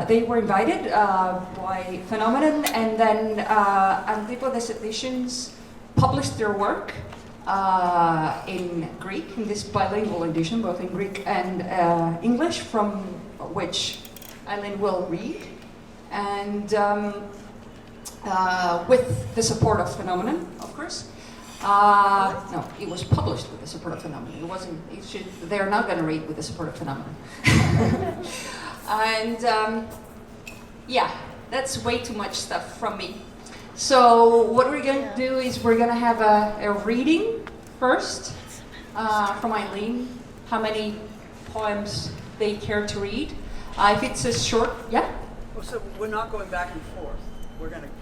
They were invited by Phenomenon, and then Antipodes Editions published their work in Greek, in this bilingual edition, both in Greek and English, from which Eileen will read. And with the support of Phenomenon, of course. No, it was published with the support of Phenomenon. It wasn't. They're not going to read with the support of Phenomenon. And yeah, that's way too much stuff from me. So what we're going to do is we're going to have a reading first from Eileen. How many poems they care to read? If it's a short, yeah. Well, so we're not going back and forth.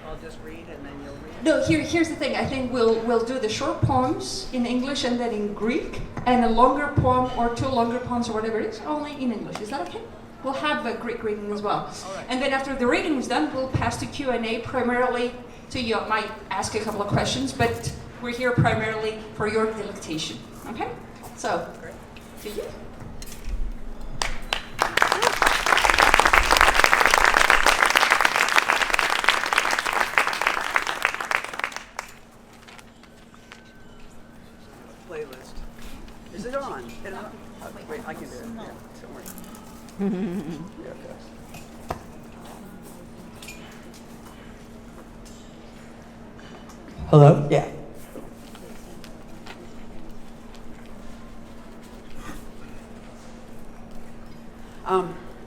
I'll just read and then you'll read. No, here's the thing. I think we'll do the short poems in English and then in Greek, and a longer poem or two longer poems or whatever it is, only in English. Is that okay? We'll have a Greek reading as well. All right. And then after the reading is done, we'll pass to Q&A primarily to you. I might ask a couple of questions, but we're here primarily for your delectation. Okay? So, to you. Playlist. Is it on? Wait, I can do it. Yeah, don't worry. Yeah, okay. Hello? Yeah.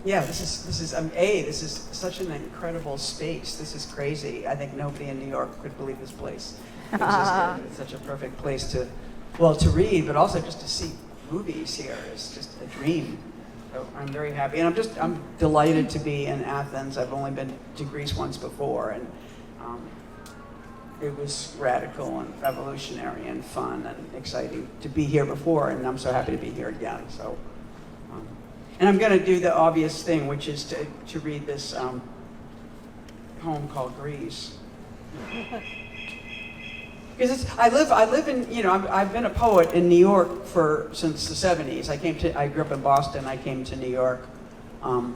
Yeah, this is such an incredible space. This is crazy. I think nobody in New York could believe this place. It's such a perfect place to read, but also just to see movies here is just a dream. So I'm very happy, and I'm delighted to be in Athens. I've only been to Greece once before, and it was radical and revolutionary and fun and exciting to be here before, and I'm so happy to be here again. So, and I'm going to do the obvious thing, which is to read this poem called Greece. Because I live in, I've been a poet in New York since the 70s. I grew up in Boston. I came to New York in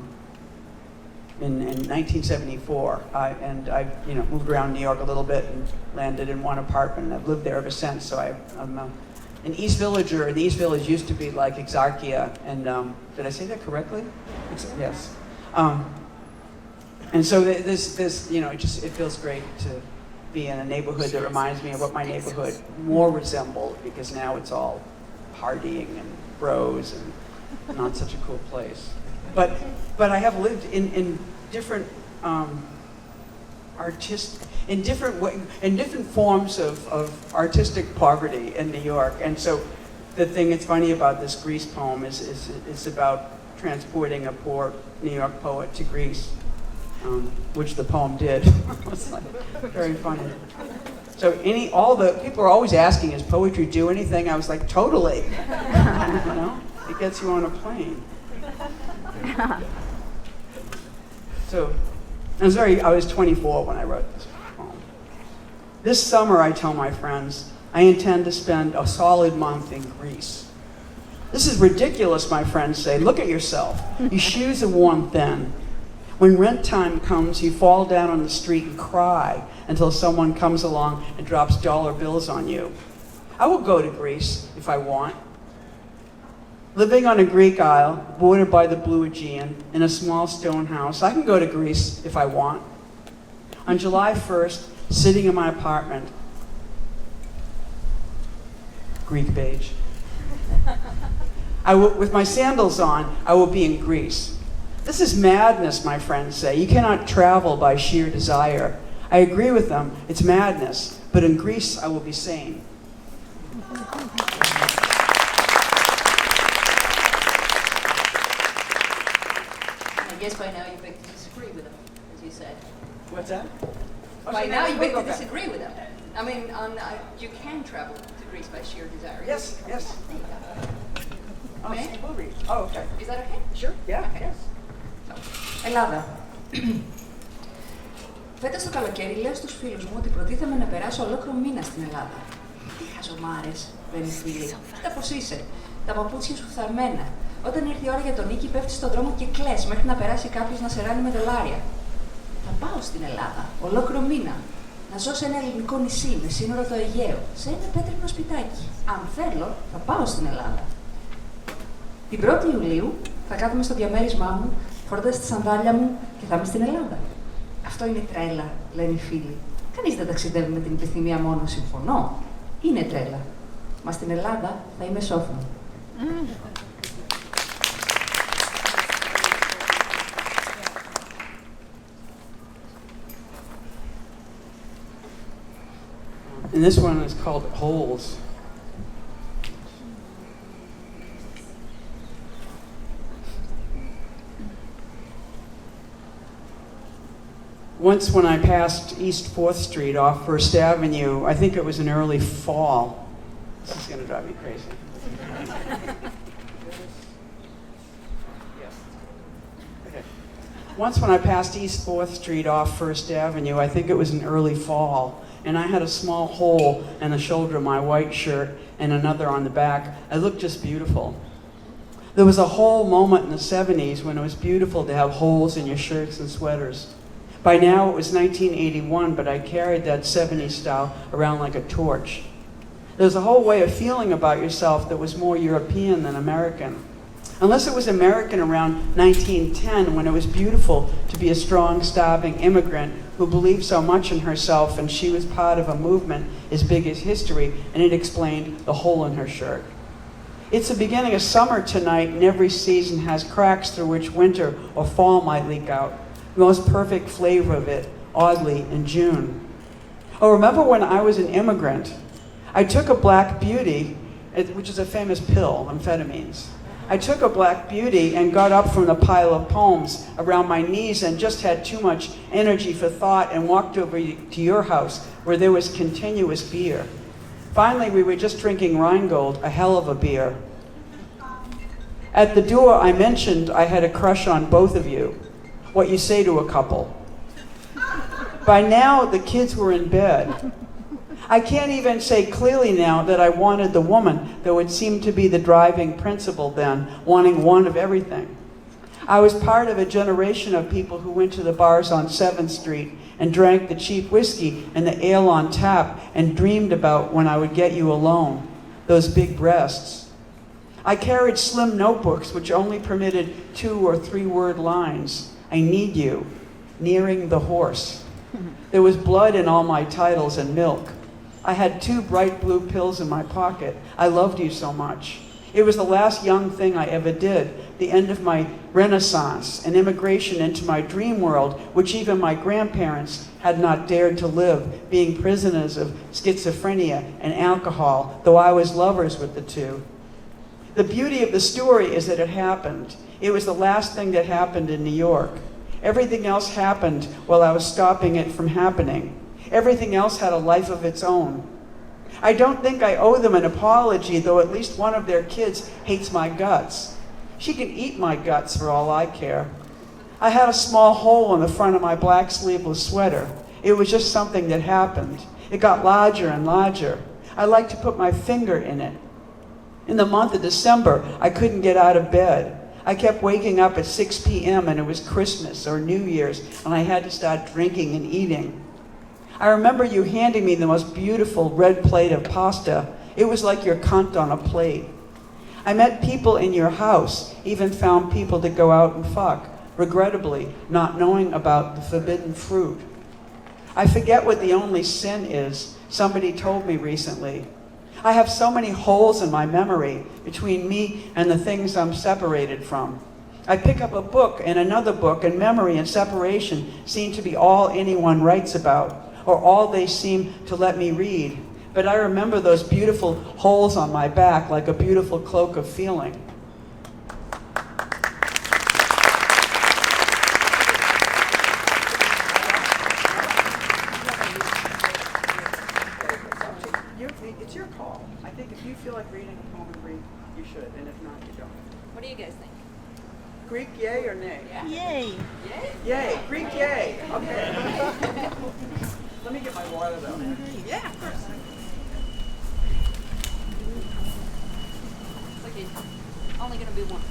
1974, and I moved around New York a little bit and landed in one apartment. And I've lived there ever since. So I'm an East Villager, and the East Village used to be like Exarchia. And did I say that correctly? Yes. And so this it feels great to be in a neighborhood that reminds me of what my neighborhood more resembled, because now it's all partying and bros and not such a cool place. But I have lived in different different forms of artistic poverty in New York. And so the thing that's funny about this Greece poem is it's about transporting a poor New York poet to Greece. Which the poem did. It's like very funny. So all the people are always asking, "Does poetry do anything?" I was like, "Totally." It gets you on a plane. So I was 24 when I wrote this poem. This summer, I tell my friends, I intend to spend a solid month in Greece. This is ridiculous, my friends say. Look at yourself. Your shoes are worn thin. When rent time comes, you fall down on the street and cry until someone comes along and drops dollar bills on you. I will go to Greece if I want. Living on a Greek isle, bordered by the blue Aegean, in a small stone house, I can go to Greece if I want. On July 1st, sitting in my apartment, Greek beige, with my sandals on, I will be in Greece. This is madness, my friends say. You cannot travel by sheer desire. I agree with them. It's madness. But in Greece, I will be sane. I guess by now you beg to disagree with them, as you said. What's that? By now you beg to disagree with them. I mean, you can travel to Greece by sheer desire. Yes. There you go. Oh, we'll read. Oh, okay. Is that okay? Sure. Yeah. Okay. Yes. Ελλάδα. Φέτος το καλοκαίρι λέω στους φίλους μου ότι προτίθεμαι να περάσω ολόκληρο μήνα στην Ελλάδα. Τι χαζομάρες, λένε οι φίλοι. Κοίτα πως είσαι. Τα παπούτσια σου φθαρμένα. Όταν ήρθε η ώρα για τον νίκη, πέφτεις στον δρόμο και κλαις μέχρι να περάσει κάποιος να σε ράνει με δολάρια. Θα πάω στην Ελλάδα, ολόκληρο μήνα. Να ζω σε ένα ελληνικό νησί με σύνορο το Αιγαίο, σε ένα πέτρινο σπιτάκι. Αν θέλω, θα πάω στην Ελλάδα. Την 1η Ιουλίου θα κάθομαι στο διαμέρισμά μου, φορώντας τη σανδάλια μου και θα είμαι στην Ελλάδα. Αυτό είναι τρέλα, λένε οι φίλοι. Κανείς δεν ταξιδεύει με την επιθυμία μόνο, συμφωνώ. Είναι τρέλα. Μα στην Ελλάδα θα είμαι σόφρον. And this one is called Holes. Once when I passed East 4th Street off First Avenue, I think it was in early fall. This is going to drive me crazy. Okay. Once when I passed East 4th Street off First Avenue, I think it was in early fall, and I had a small hole in the shoulder of my white shirt and another on the back. I looked just beautiful. There was a whole moment in the 70s when it was beautiful to have holes in your shirts and sweaters. By now it was 1981, but I carried that 70s style around like a torch. There's a whole way of feeling about yourself that was more European than American. Unless it was American around 1910, when it was beautiful to be a strong, starving immigrant who believed so much in herself, and she was part of a movement as big as history, and it explained the hole in her shirt. It's the beginning of summer tonight, and every season has cracks through which winter or fall might leak out. The most perfect flavor of it, oddly, in June. Oh, remember when I was an immigrant? I took a Black Beauty, which is a famous pill, amphetamines. I took a Black Beauty and got up from the pile of poems around my knees and just had too much energy for thought and walked over to your house where there was continuous beer. Finally, we were just drinking Rheingold, a hell of a beer. At the door, I mentioned I had a crush on both of you. What you say to a couple. By now, the kids were in bed. I can't even say clearly now that I wanted the woman, though it seemed to be the driving principle then, wanting one of everything. I was part of a generation of people who went to the bars on 7th Street and drank the cheap whiskey and the ale on tap and dreamed about when I would get you alone, those big breasts. I carried slim notebooks which only permitted 2 or 3 word lines. I need you, nearing the horse. There was blood in all my titles and milk. I had 2 bright blue pills in my pocket. I loved you so much. It was the last young thing I ever did, the end of my renaissance, an immigration into my dream world, which even my grandparents had not dared to live, being prisoners of schizophrenia and alcohol, though I was lovers with the two. The beauty of the story is that it happened. It was the last thing that happened in New York. Everything else happened while I was stopping it from happening. Everything else had a life of its own. I don't think I owe them an apology, though at least one of their kids hates my guts. She can eat my guts for all I care. I had a small hole in the front of my black sleeveless sweater. It was just something that happened. It got larger and larger. I like to put my finger in it. In the month of December, I couldn't get out of bed. I kept waking up at 6 p.m. and it was Christmas or New Year's, and I had to start drinking and eating. I remember you handing me the most beautiful red plate of pasta. It was like your cunt on a plate. I met people in your house, even found people to go out and fuck, regrettably not knowing about the forbidden fruit. I forget what the only sin is, somebody told me recently. I have so many holes in my memory between me and the things I'm separated from. I pick up a book and another book, and memory and separation seem to be all anyone writes about, or all they seem to let me read. But I remember those beautiful holes on my back like a beautiful cloak of feeling. It's your call. I think if you feel like reading a poem in Greek, you should, and if not, you don't. What do you guys think? Greek yay or nay? Yeah. Yay! Yay? Yay, Greek yay. Okay. Let me get my water though. Yeah, of course. It's like it's only going to be one.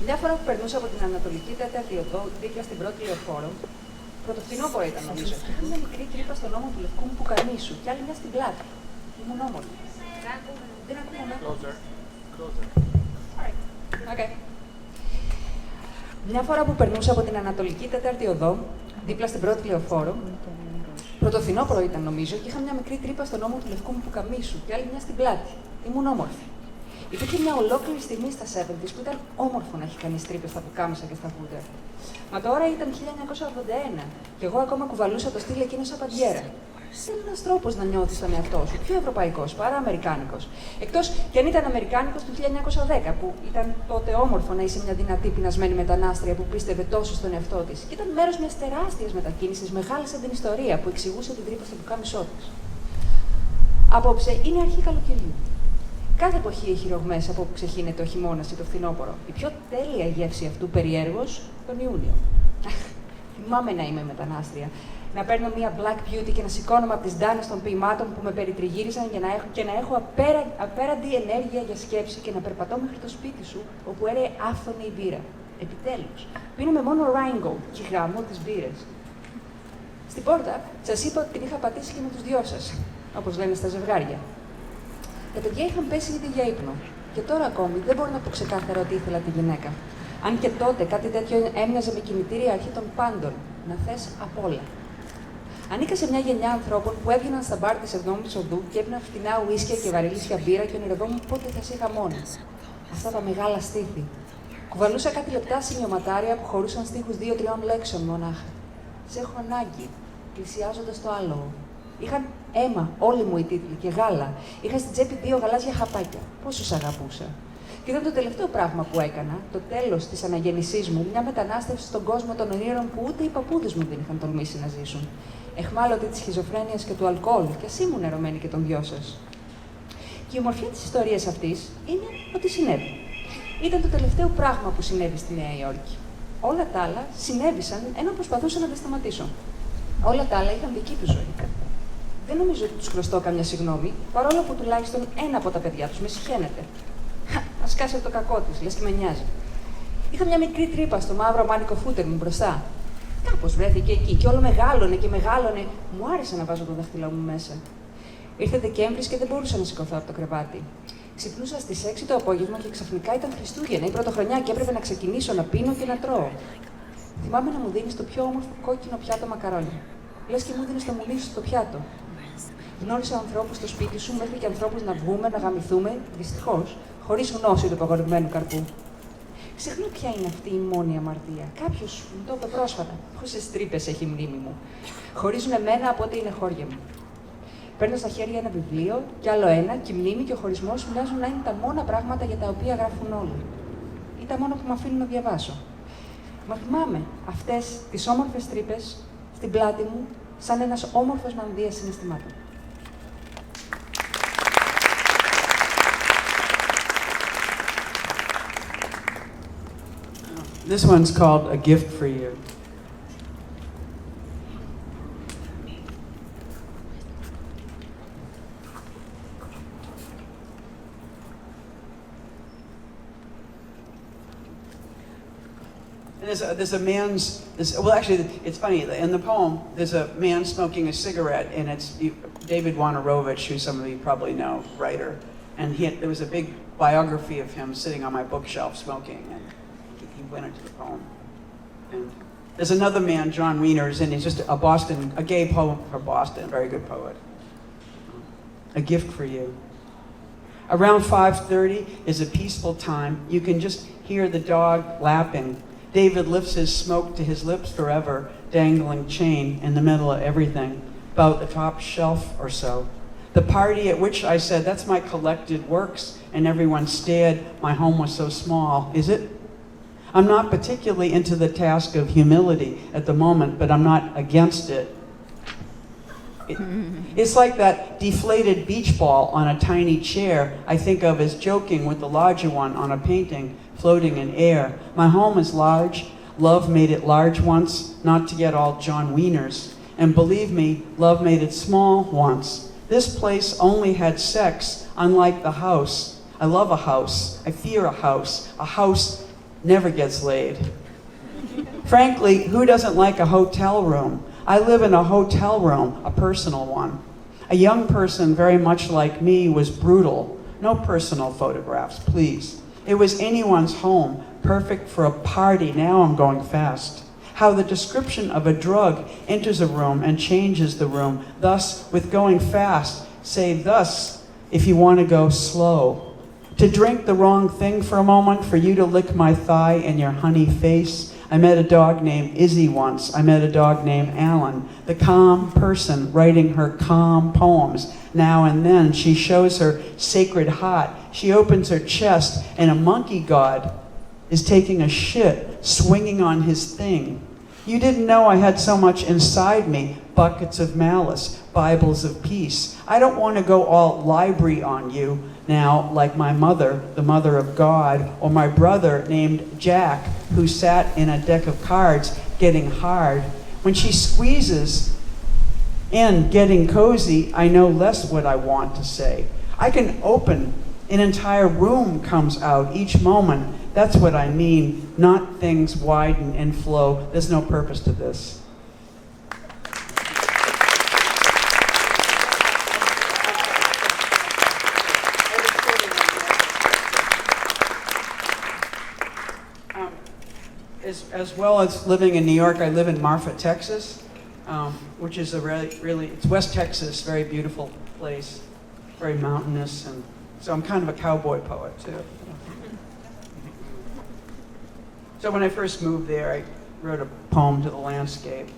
Μια φορά που περνούσα από την Ανατολική Τέταρτη Οδό, δίπλα στην πρώτη λεωφόρο, πρωτοφθινόπορο ήταν νομίζω, και είχα μια μικρή τρύπα στον ώμο του λευκού μου πουκαμίσου και άλλη μια στην πλάτη. Ήμουν όμορφη. Δεν ακούγαμε. Okay. Μια φορά που περνούσα από την Ανατολική Τέταρτη Οδό, δίπλα στην πρώτη λεωφόρο, πρωτοφθινόπορο ήταν νομίζω, και είχα μια μικρή τρύπα στον ώμο του λευκού μου πουκαμίσου και άλλη μια στην πλάτη. Ήμουν όμορφη. Υπήρχε μια ολόκληρη στιγμή στα 70's που ήταν όμορφο να έχει κανείς τρύπες στα πουκάμισα και στα φούτερ. Μα τώρα ήταν 1981 και εγώ ακόμα κουβαλούσα το στυλ εκείνο σαν παντιέρα. Είναι ένας τρόπος να νιώθεις τον εαυτό σου, πιο ευρωπαϊκός παρά αμερικάνικος. Εκτός κι αν ήταν αμερικάνικος του 1910, που ήταν τότε όμορφο να είσαι μια δυνατή πεινασμένη μετανάστρια που πίστευε τόσο στον εαυτό της. Και ήταν μέρος μιας τεράστιας μετακίνησης, μεγάλη σαν την ιστορία, που εξηγούσε την τρύπα στο πουκάμισό της. Απόψε είναι αρχή καλοκαιριού. Κάθε εποχή έχει ρογμές από όπου ξεχύνεται ο χειμώνας ή το φθινόπωρο. Η πιο τέλεια γεύση αυτού περιέργως τον Ιούνιο. Θυμάμαι να είμαι μετανάστρια. Να παίρνω μία black beauty και να σηκώνομαι από τις ντάνες των ποιημάτων που με περιτριγύριζαν και να έχω απέραντη ενέργεια για σκέψη και να περπατώ μέχρι το σπίτι σου, όπου έρεε άφθονη η μπύρα. Επιτέλους. Πίνουμε μόνο Rheingold και γαμώ τις μπύρες. Στην πόρτα σας είπα ότι την είχα πατήσει και με τους δυο σας, όπως λένε στα ζευγάρια. Τα παιδιά είχαν πέσει ήδη για ύπνο. Και τώρα ακόμη δεν μπορώ να πω ξεκάθαρα ότι ήθελα τη γυναίκα. Αν και τότε κάτι τέτοιο έμοιαζε με κινητήρια αρχή των πάντων. Να θες απ' όλα. Ανήκα σε μια γενιά ανθρώπων που έβγαιναν στα μπαρ της 7ης Οδού και έπιναν φτηνά ουίσκια και βαρύλισια μπύρα και ονειρευόμουν πότε θα σε είχα μόνη. Αυτά τα μεγάλα στήθη. Κουβαλούσα κάτι λεπτά σημειωματάρια που χωρούσαν στίχους 2-3 λέξεων μονάχα. Σε έχω ανάγκη, πλησιάζοντας το άλογο. Είχαν αίμα όλοι μου οι τίτλοι και γάλα. Είχα στην τσέπη 2 γαλάζια χαπάκια. Πόσο σ' αγαπούσα. Και ήταν το τελευταίο πράγμα που έκανα, το τέλος της αναγέννησής μου, μια μετανάστευση στον κόσμο των ονείρων που ούτε οι παππούδες μου δεν είχαν τολμήσει να ζήσουν. Εχμάλωτη της σχιζοφρένειας και του αλκοόλ, κι ας ήμουν ερωμένη και των δυο σας. Και η ομορφιά της ιστορίας αυτής είναι ότι συνέβη. Ήταν το τελευταίο πράγμα που συνέβη στη Νέα Υόρκη. Όλα τα άλλα συνέβησαν ενώ προσπαθούσα να τα σταματήσω. Όλα τα άλλα είχαν δική του ζωή. Δεν νομίζω ότι τους χρωστώ καμιά συγγνώμη, παρόλο που τουλάχιστον ένα από τα παιδιά τους με συχαίνεται. Ας κάσει το κακό της, λες και με νοιάζει. Είχα μια μικρή τρύπα στο μαύρο μάνικο φούτερ μου μπροστά. Κάπως βρέθηκε εκεί και όλο μεγάλωνε και μεγάλωνε. Μου άρεσε να βάζω το δάχτυλό μου μέσα. Ήρθε Δεκέμβρης και δεν μπορούσα να σηκωθώ από το κρεβάτι. Ξυπνούσα στις 6 το απόγευμα και ξαφνικά ήταν Χριστούγεννα ή Πρωτοχρονιά και έπρεπε να ξεκινήσω να πίνω και να τρώω. Θυμάμαι να μου δίνει το πιο όμορφο κόκκινο πιάτο μακαρόνια. Λες και μου δίνει το μουλί σου στο πιάτο. Γνώρισα ανθρώπους στο σπίτι σου, μέχρι και ανθρώπους να βγούμε, να γαμηθούμε, δυστυχώς, χωρίς γνώση του απαγορευμένου καρπού. Ξεχνώ ποια είναι αυτή η μόνη αμαρτία. Κάποιος μου το είπε πρόσφατα. Πόσες τρύπες έχει η μνήμη μου. Χωρίζουν εμένα από ό,τι είναι χώρια μου. Παίρνω στα χέρια ένα βιβλίο, κι άλλο ένα, και η μνήμη και ο χωρισμός μοιάζουν να είναι τα μόνα πράγματα για τα οποία γράφουν όλοι. Ή τα μόνα που με αφήνουν να διαβάσω. Μα θυμάμαι αυτές τις όμορφες τρύπες στην πλάτη μου, σαν ένας όμορφος μανδύας συναισθημάτων. This one's called A Gift for You. It's funny, in the poem, there's a man smoking a cigarette, and it's David Wojnarowicz, who some of you probably know, writer, and there was a big biography of him sitting on my bookshelf smoking, and he went into the poem. And there's another man, John Wieners, and he's just a gay poet from Boston, a very good poet. A Gift for You. Around 5:30 is a peaceful time. You can just hear the dog lapping. David lifts his smoke to his lips forever, dangling chain in the middle of everything, about the top shelf or so. The party at which I said, that's my collected works, and everyone stared, my home was so small, is it? I'm not particularly into the task of humility at the moment, but I'm not against it. It's like that deflated beach ball on a tiny chair I think of as joking with the larger one on a painting floating in air. My home is large. Love made it large once, not to get all John Wieners. And believe me, love made it small once. This place only had sex, unlike the house. I love a house. I fear a house never gets laid. Frankly, who doesn't like a hotel room? I live in a hotel room, a personal one. A young person very much like me was brutal. No personal photographs, please. It was anyone's home, perfect for a party. Now I'm going fast. How the description of a drug enters a room and changes the room. Thus, with going fast, say thus if you want to go slow. To drink the wrong thing for a moment, for you to lick my thigh and your honey face. I met a dog named Izzy once. I met a dog named Alan, the calm person writing her calm poems. Now and then she shows her sacred heart. She opens her chest and a monkey god is taking a shit, swinging on his thing. You didn't know I had so much inside me, buckets of malice, Bibles of peace. I don't want to go all library on you now, like my mother, the mother of God, or my brother named Jack, who sat in a deck of cards getting hard. When she squeezes in, getting cozy, I know less what I want to say. I can open, an entire room comes out each moment. That's what I mean, not things widen and flow. There's no purpose to this. As well as living in New York, I live in Marfa, Texas, which is a really, it's West Texas, very beautiful place, very mountainous, and so I'm kind of a cowboy poet too. So when I first moved there, I wrote a poem to the landscape.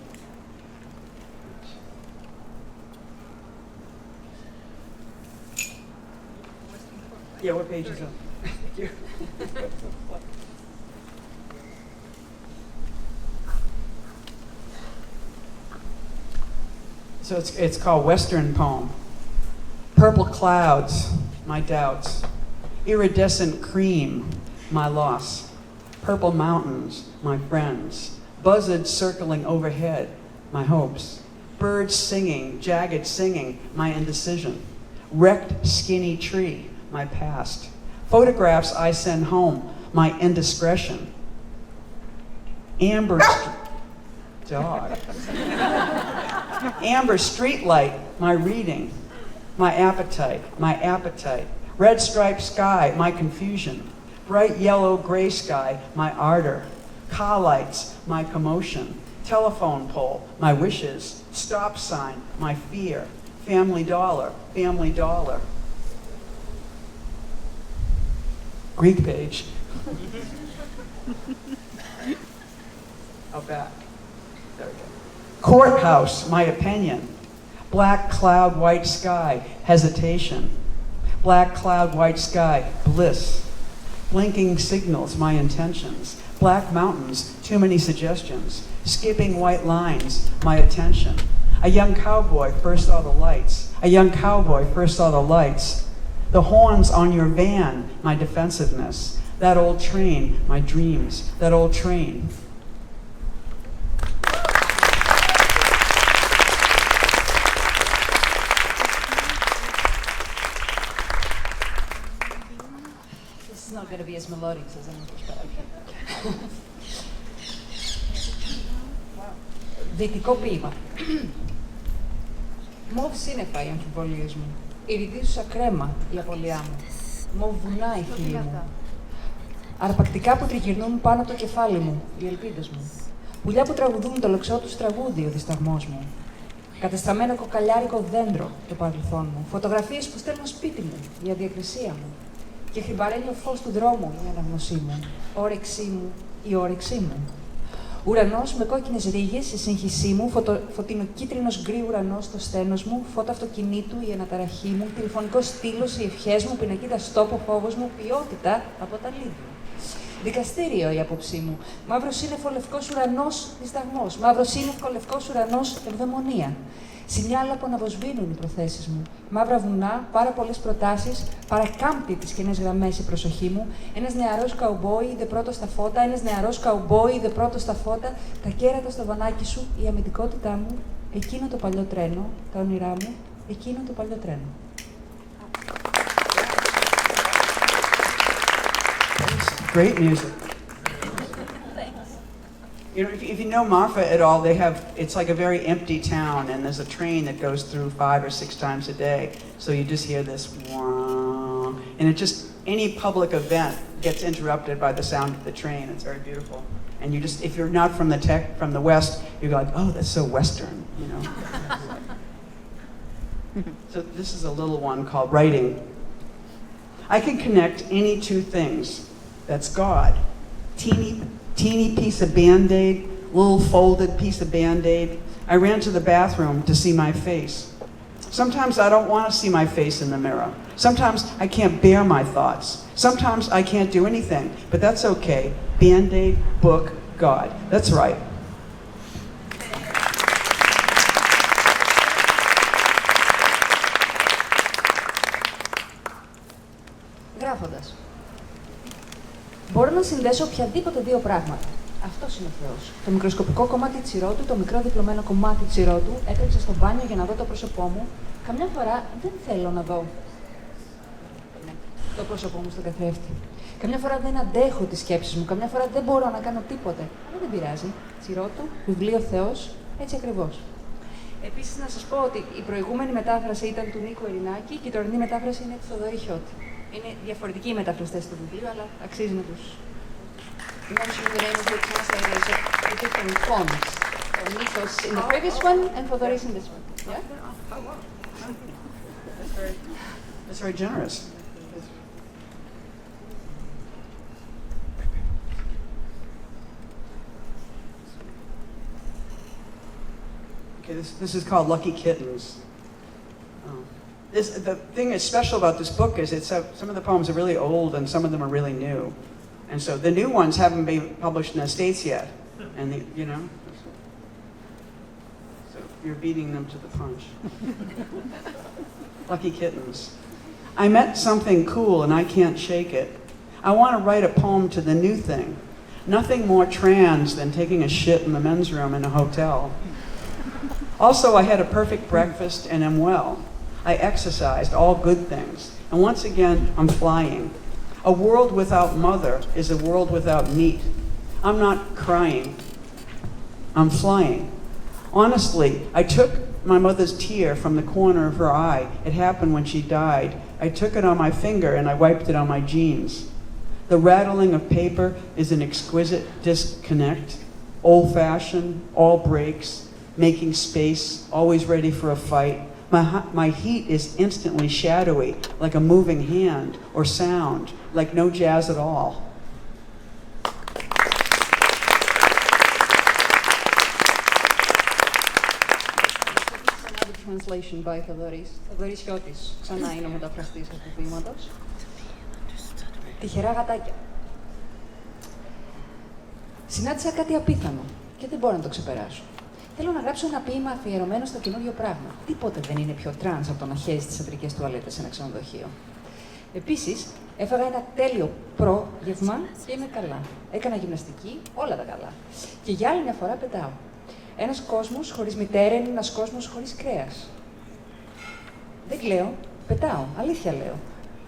Yeah, what page is it? Thank you. So it's called Western Poem. Purple clouds, my doubts. Iridescent cream, my loss. Purple mountains, my friends. Buzzards circling overhead, my hopes. Birds singing, jagged singing, my indecision. Wrecked skinny tree, my past. Photographs I send home, my indiscretion. Amber dog. Amber streetlight, my reading. My appetite, my appetite. Red striped sky, my confusion. Bright yellow gray sky, my ardor. Car lights, my commotion. Telephone pole, my wishes. Stop sign, my fear. Family dollar, family dollar. Greek page. Oh, back. There we go. Courthouse, my opinion. Black cloud, white sky, hesitation. Black cloud, white sky, bliss. Blinking signals, my intentions. Black mountains, too many suggestions. Skipping white lines, my attention. A young cowboy first saw the lights. A young cowboy first saw the lights. The horns on your van, my defensiveness. That old train, my dreams. That old train. It's not going to be as melodic as I'm Δυτικό ποίημα. Μοβ σύννεφα οι αμφιβολίες μου. Ηρυδίζουσα κρέμα η απώλειά μου. Μοβ βουνά η φίλη μου. Αρπακτικά που τριγυρνούν πάνω από το κεφάλι μου, οι ελπίδες μου. Πουλιά που τραγουδούν το λοξό τους τραγούδι, ο δισταγμός μου. Κατεστραμμένο κοκαλιάρικο δέντρο, το παρελθόν μου. Φωτογραφίες που στέλνω σπίτι μου, η αδιακρισία μου. Και χρυμπαρέλιο φως του δρόμου, η αναγνωσή μου. Όρεξή μου, η όρεξή μου. Ουρανός με κόκκινες ρίγες, η σύγχυσή μου. Φωτεινοκίτρινος γκρι ουρανός στο στένος μου. Φώτα αυτοκινήτου, η αναταραχή μου. Τηλεφωνικός στήλος, οι ευχές μου. Πινακίδα στόπο, φόβος μου. Ποιότητα από τα λίγα. Δικαστήριο η άποψή μου. Μαύρο σύννεφο, λευκός ουρανός, δισταγμός. Μαύρο σύννεφο, λευκός ουρανός, ευδαιμονία. Σινιάλα που αναβοσβήνουν οι προθέσεις μου. Μαύρα βουνά, πάρα πολλές προτάσεις, παρακάμπτει τις κοινές γραμμές η προσοχή μου. Ένας νεαρός καουμπόι είδε πρώτο στα φώτα, ένας νεαρός καουμπόι είδε πρώτο στα φώτα, τα κέρατα στο βανάκι σου, η αμυντικότητά μου, εκείνο το παλιό τρένο, τα όνειρά μου, εκείνο το παλιό τρένο. Great music. You know, if you know Marfa at all, it's like a very empty town, and there's a train that goes through 5 or 6 times a day. So you just hear this, wah, and any public event gets interrupted by the sound of the train. It's very beautiful. And you just, if you're not from the West, you're like, oh, that's so Western, you know. So this is a little one called Writing. I can connect any two things. That's God. Teeny piece of Band-Aid, little folded piece of Band-Aid. I ran to the bathroom to see my face. Sometimes I don't want to see my face in the mirror. Sometimes I can't bear my thoughts. Sometimes I can't do anything, but that's okay. Band-Aid, book, God. That's right. Γράφοντας. Μπορώ να συνδέσω οποιαδήποτε δύο πράγματα. Αυτός είναι ο Θεός. Το μικροσκοπικό κομμάτι τσιρότου, το μικρό διπλωμένο κομμάτι τσιρότου, έτρεξα στο μπάνιο για να δω το πρόσωπό μου. Καμιά φορά δεν θέλω να δω το πρόσωπό μου στον καθρέφτη. Καμιά φορά δεν αντέχω τις σκέψεις μου, καμιά φορά δεν μπορώ να κάνω τίποτε. Αλλά δεν πειράζει. Τσιρότου, βιβλίο Θεός, έτσι ακριβώς. Επίσης, να σας πω ότι η προηγούμενη μετάφραση ήταν του Νίκου Ερινάκη και η τωρινή μετάφραση είναι του Θοδωρή Χιώτη. Είναι διαφορετικοί οι μεταφραστές του βιβλίου, αλλά αξίζει να τους mention the name of the translators of the different fonts. So Nikos in the previous one and Thodoris in this one. Yeah? That's very generous. Okay, this is called Lucky Kittens. The thing that's special about this book is some of the poems are really old and some of them are really new. And so the new ones haven't been published in the States yet. And, you know, so you're beating them to the punch. Lucky Kittens. I met something cool and I can't shake it. I want to write a poem to the new thing. Nothing more trans than taking a shit in the men's room in a hotel. Also, I had a perfect breakfast and am well. I exercised, all good things. And once again, I'm flying. A world without mother is a world without meat. I'm not crying. I'm flying. Honestly, I took my mother's tear from the corner of her eye. It happened when she died. I took it on my finger and I wiped it on my jeans. The rattling of paper is an exquisite disconnect. Old-fashioned, all breaks, making space, always ready for a fight. My heat is instantly shadowy, like a moving hand, or sound, like no jazz at all. Another translation by Thodoris. Thodoris Hiotis, ξανά είναι ο μεταφραστής αυτού του ποίηματος. Τυχερά γατάκια. Συνάντησα κάτι απίθανο και δεν μπορώ να το ξεπεράσω. Θέλω να γράψω ένα ποίημα αφιερωμένο στο καινούριο πράγμα. Τίποτε δεν είναι πιο τρανς από το να χέζει τις ιατρικές τουαλέτες σε ένα ξενοδοχείο. Επίσης, έφαγα ένα τέλειο πρόγευμα και είμαι καλά. Έκανα γυμναστική, όλα τα καλά. Και για άλλη μια φορά πετάω. Ένας κόσμος χωρίς μητέρα είναι ένας κόσμος χωρίς κρέας. Δεν κλαίω, πετάω, αλήθεια λέω.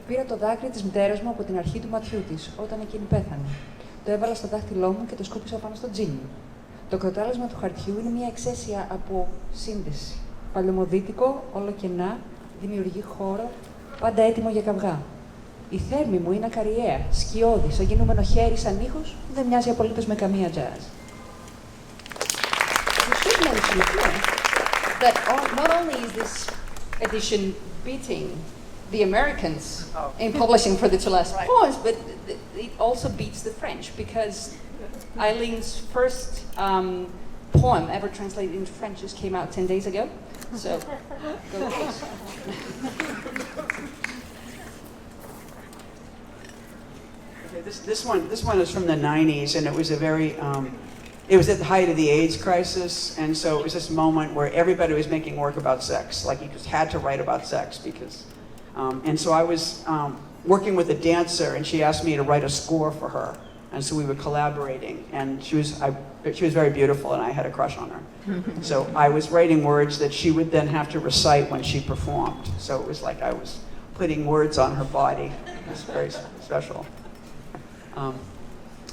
Πήρα το δάκρυ της μητέρας μου από την αρχή του ματιού της, όταν εκείνη πέθανε. Το έβαλα στο δάχτυλό μου και το σκούπισα πάνω στο τζιν μου. Το κροτάλισμα του χαρτιού είναι μια εξαίσια από σύνδεση. Παλαιομοδίτικο, ολοκενά, δημιουργεί χώρο, πάντα έτοιμο για καυγά. Η θέρμη μου είναι ακαριαία, σκιώδη, σαν κινούμενο χέρι, σαν ήχος, δεν μοιάζει απολύτως με καμία jazz. You should mention that not only is this edition beating the Americans in publishing for the two last poems, but it also beats the French, because Eileen's first poem ever translated into French just came out 10 days ago. So, go please. Okay, this one is from the 90s, and it was a very, it was at the height of the AIDS crisis, and so it was this moment where everybody was making work about sex, like you just had to write about sex, because, and so I was working with a dancer, and she asked me to write a score for her. And so we were collaborating, and she was very beautiful, and I had a crush on her. So I was writing words that she would then have to recite when she performed. So it was like I was putting words on her body. It was very special.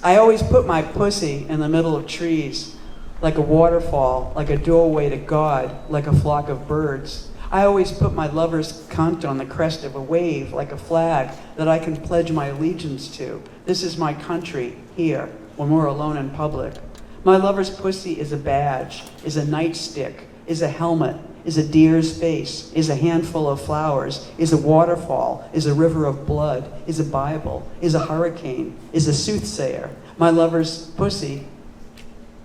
I always put my pussy in the middle of trees, like a waterfall, like a doorway to God, like a flock of birds. I always put my lover's cunt on the crest of a wave, like a flag that I can pledge my allegiance to. This is my country, here, when we're alone in public. My lover's pussy is a badge, is a nightstick, is a helmet, is a deer's face, is a handful of flowers, is a waterfall, is a river of blood, is a Bible, is a hurricane, is a soothsayer. My lover's pussy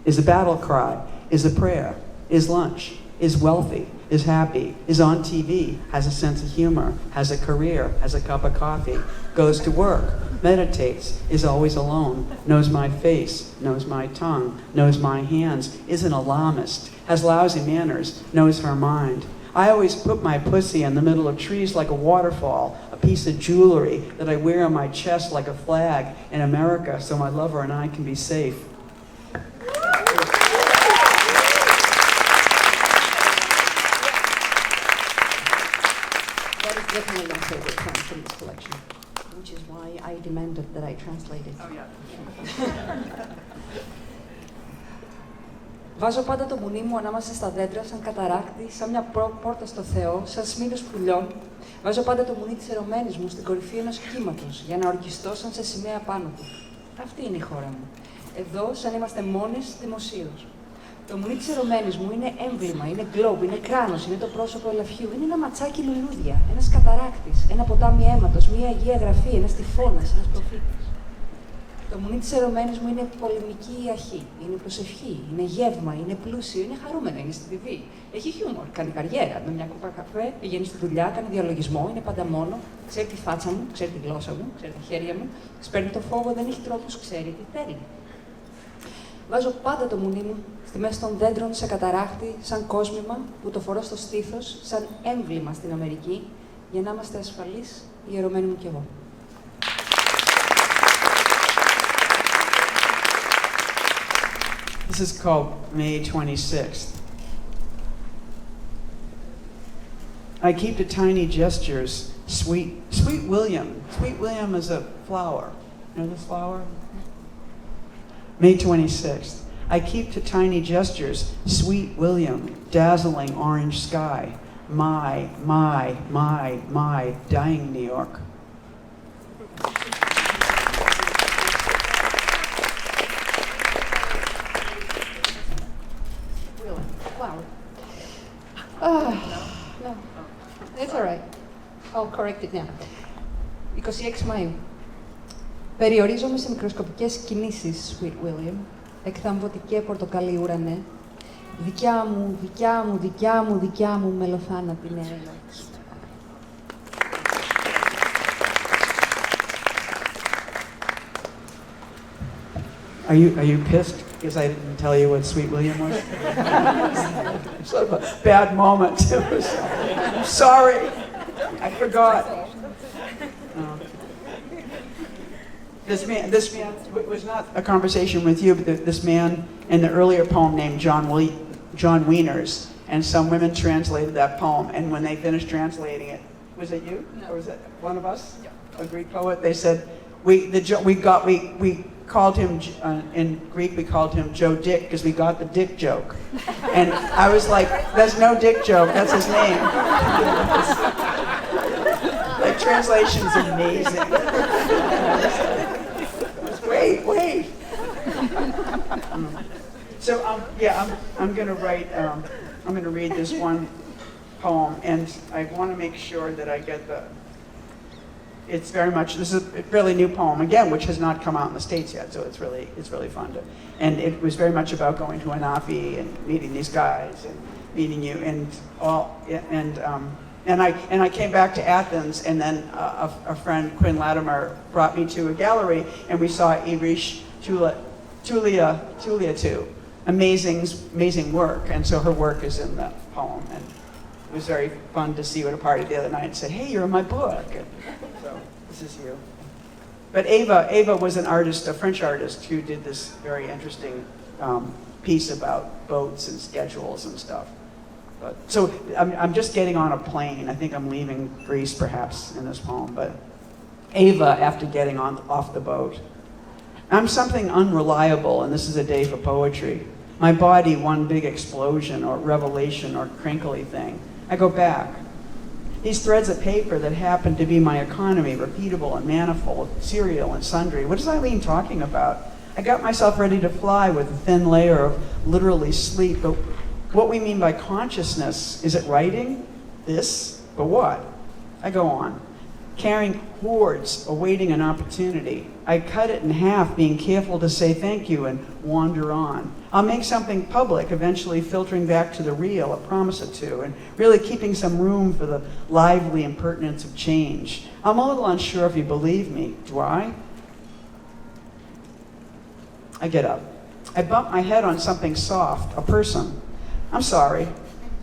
is a battle cry, is a prayer, is lunch, is wealthy, is happy, is on TV, has a sense of humor, has a career, has a cup of coffee, goes to work, meditates, is always alone, knows my face, knows my tongue, knows my hands, is an alarmist, has lousy manners, knows her mind. I always put my pussy in the middle of trees like a waterfall, a piece of jewelry that I wear on my chest like a flag in America so my lover and I can be safe. That is definitely my favorite poem from this collection, which is why I demanded that I translate it. Oh, yeah. Βάζω πάντα το μουνί μου ανάμεσα στα δέντρα, σαν καταράκτη, σαν μια πόρτα στο Θεό, σαν σμήνος πουλιών. Βάζω πάντα το μουνί της ερωμένης μου στην κορυφή ενός κύματος, για να ορκιστώ σαν σε σημαία πάνω του. Αυτή είναι η χώρα μου. Εδώ, σαν είμαστε μόνες, δημοσίως. Το μουνί της ερωμένης μου είναι έμβλημα, είναι γκλόμπ, είναι κράνος, είναι το πρόσωπο ελαφιού, είναι ένα ματσάκι λουλούδια, ένας καταράκτης, ένα ποτάμι αίματος, μια αγία γραφή, ένας τυφώνας, ένας προφήτης. Το μουνί της ερωμένης μου είναι πολεμική αρχή, είναι προσευχή, είναι γεύμα, είναι πλούσιο, είναι χαρούμενο, είναι στη TV. Έχει χιούμορ, κάνει καριέρα, με μια κούπα καφέ, πηγαίνει στη δουλειά, κάνει διαλογισμό, είναι πάντα μόνο, ξέρει τη φάτσα μου, ξέρει τη γλώσσα μου, ξέρει τα χέρια μου, σπέρνει το φόβο, δεν έχει τρόπους, ξέρει τι θέλει. Βάζω πάντα το μουνί μου στη μέση των δέντρων σε καταράκτη, σαν κόσμημα που το φορώ στο στήθος, σαν έμβλημα στην Αμερική, για να είμαστε ασφαλείς, η ερωμένη μου κι εγώ. This is called May 26th. I keep to tiny gestures, sweet William. Sweet William is a flower. You know this flower? May 26th. I keep to tiny gestures, sweet William, dazzling orange sky. My, dying New York. No. It's all right. I'll correct it now. 26 Μαΐου. Περιορίζομαι σε μικροσκοπικές κινήσεις, Sweet William. Εκθαμβωτικέ πορτοκαλί ουρανέ. Δικιά μου, δικιά μου, δικιά μου, δικιά μου μελοθάνατη Νέα Υόρκη. Are you pissed because I didn't tell you what Sweet William was? It's sort of a bad moment. I'm sorry. I forgot. This man was not a conversation with you, but this man in the earlier poem named John Wieners, and some women translated that poem, and when they finished translating it, was it you? No. Or was it one of us? Yeah. A Greek poet? They said, we called him, in Greek we called him Joe Dick, because we got the dick joke. And I was like, that's no dick joke, that's his name. The translation's amazing. Wait. So I'm gonna write. I'm gonna read this one poem, and I want to make sure that I get the. It's very much. This is a fairly new poem again, which has not come out in the States yet, so it's really fun to. And it was very much about going to an Afi and meeting these guys and meeting you and all and I came back to Athens, and then a friend, Quinn Latimer, brought me to a gallery, and we saw Irish Tulia too. Amazing work, and so her work is in the poem, and it was very fun to see you at a party the other night and said, hey, you're in my book. And so this is you. But Ava was an artist, a French artist, who did this very interesting piece about boats and schedules and stuff. So I'm just getting on a plane. I think I'm leaving Greece, perhaps, in this poem. But Ava, after getting off the boat, I'm something unreliable, and this is a day for poetry. My body, one big explosion or revelation or crinkly thing. I go back. These threads of paper that happen to be my economy, repeatable and manifold, serial and sundry. What is Eileen talking about? I got myself ready to fly with a thin layer of literally sleep. But what we mean by consciousness, is it writing? This? But what? I go on. Carrying hordes, awaiting an opportunity. I cut it in half, being careful to say thank you and wander on. I'll make something public, eventually filtering back to the real, I promise it to, and really keeping some room for the lively impertinence of change. I'm a little unsure if you believe me. Do I? I get up. I bump my head on something soft, a person. I'm sorry.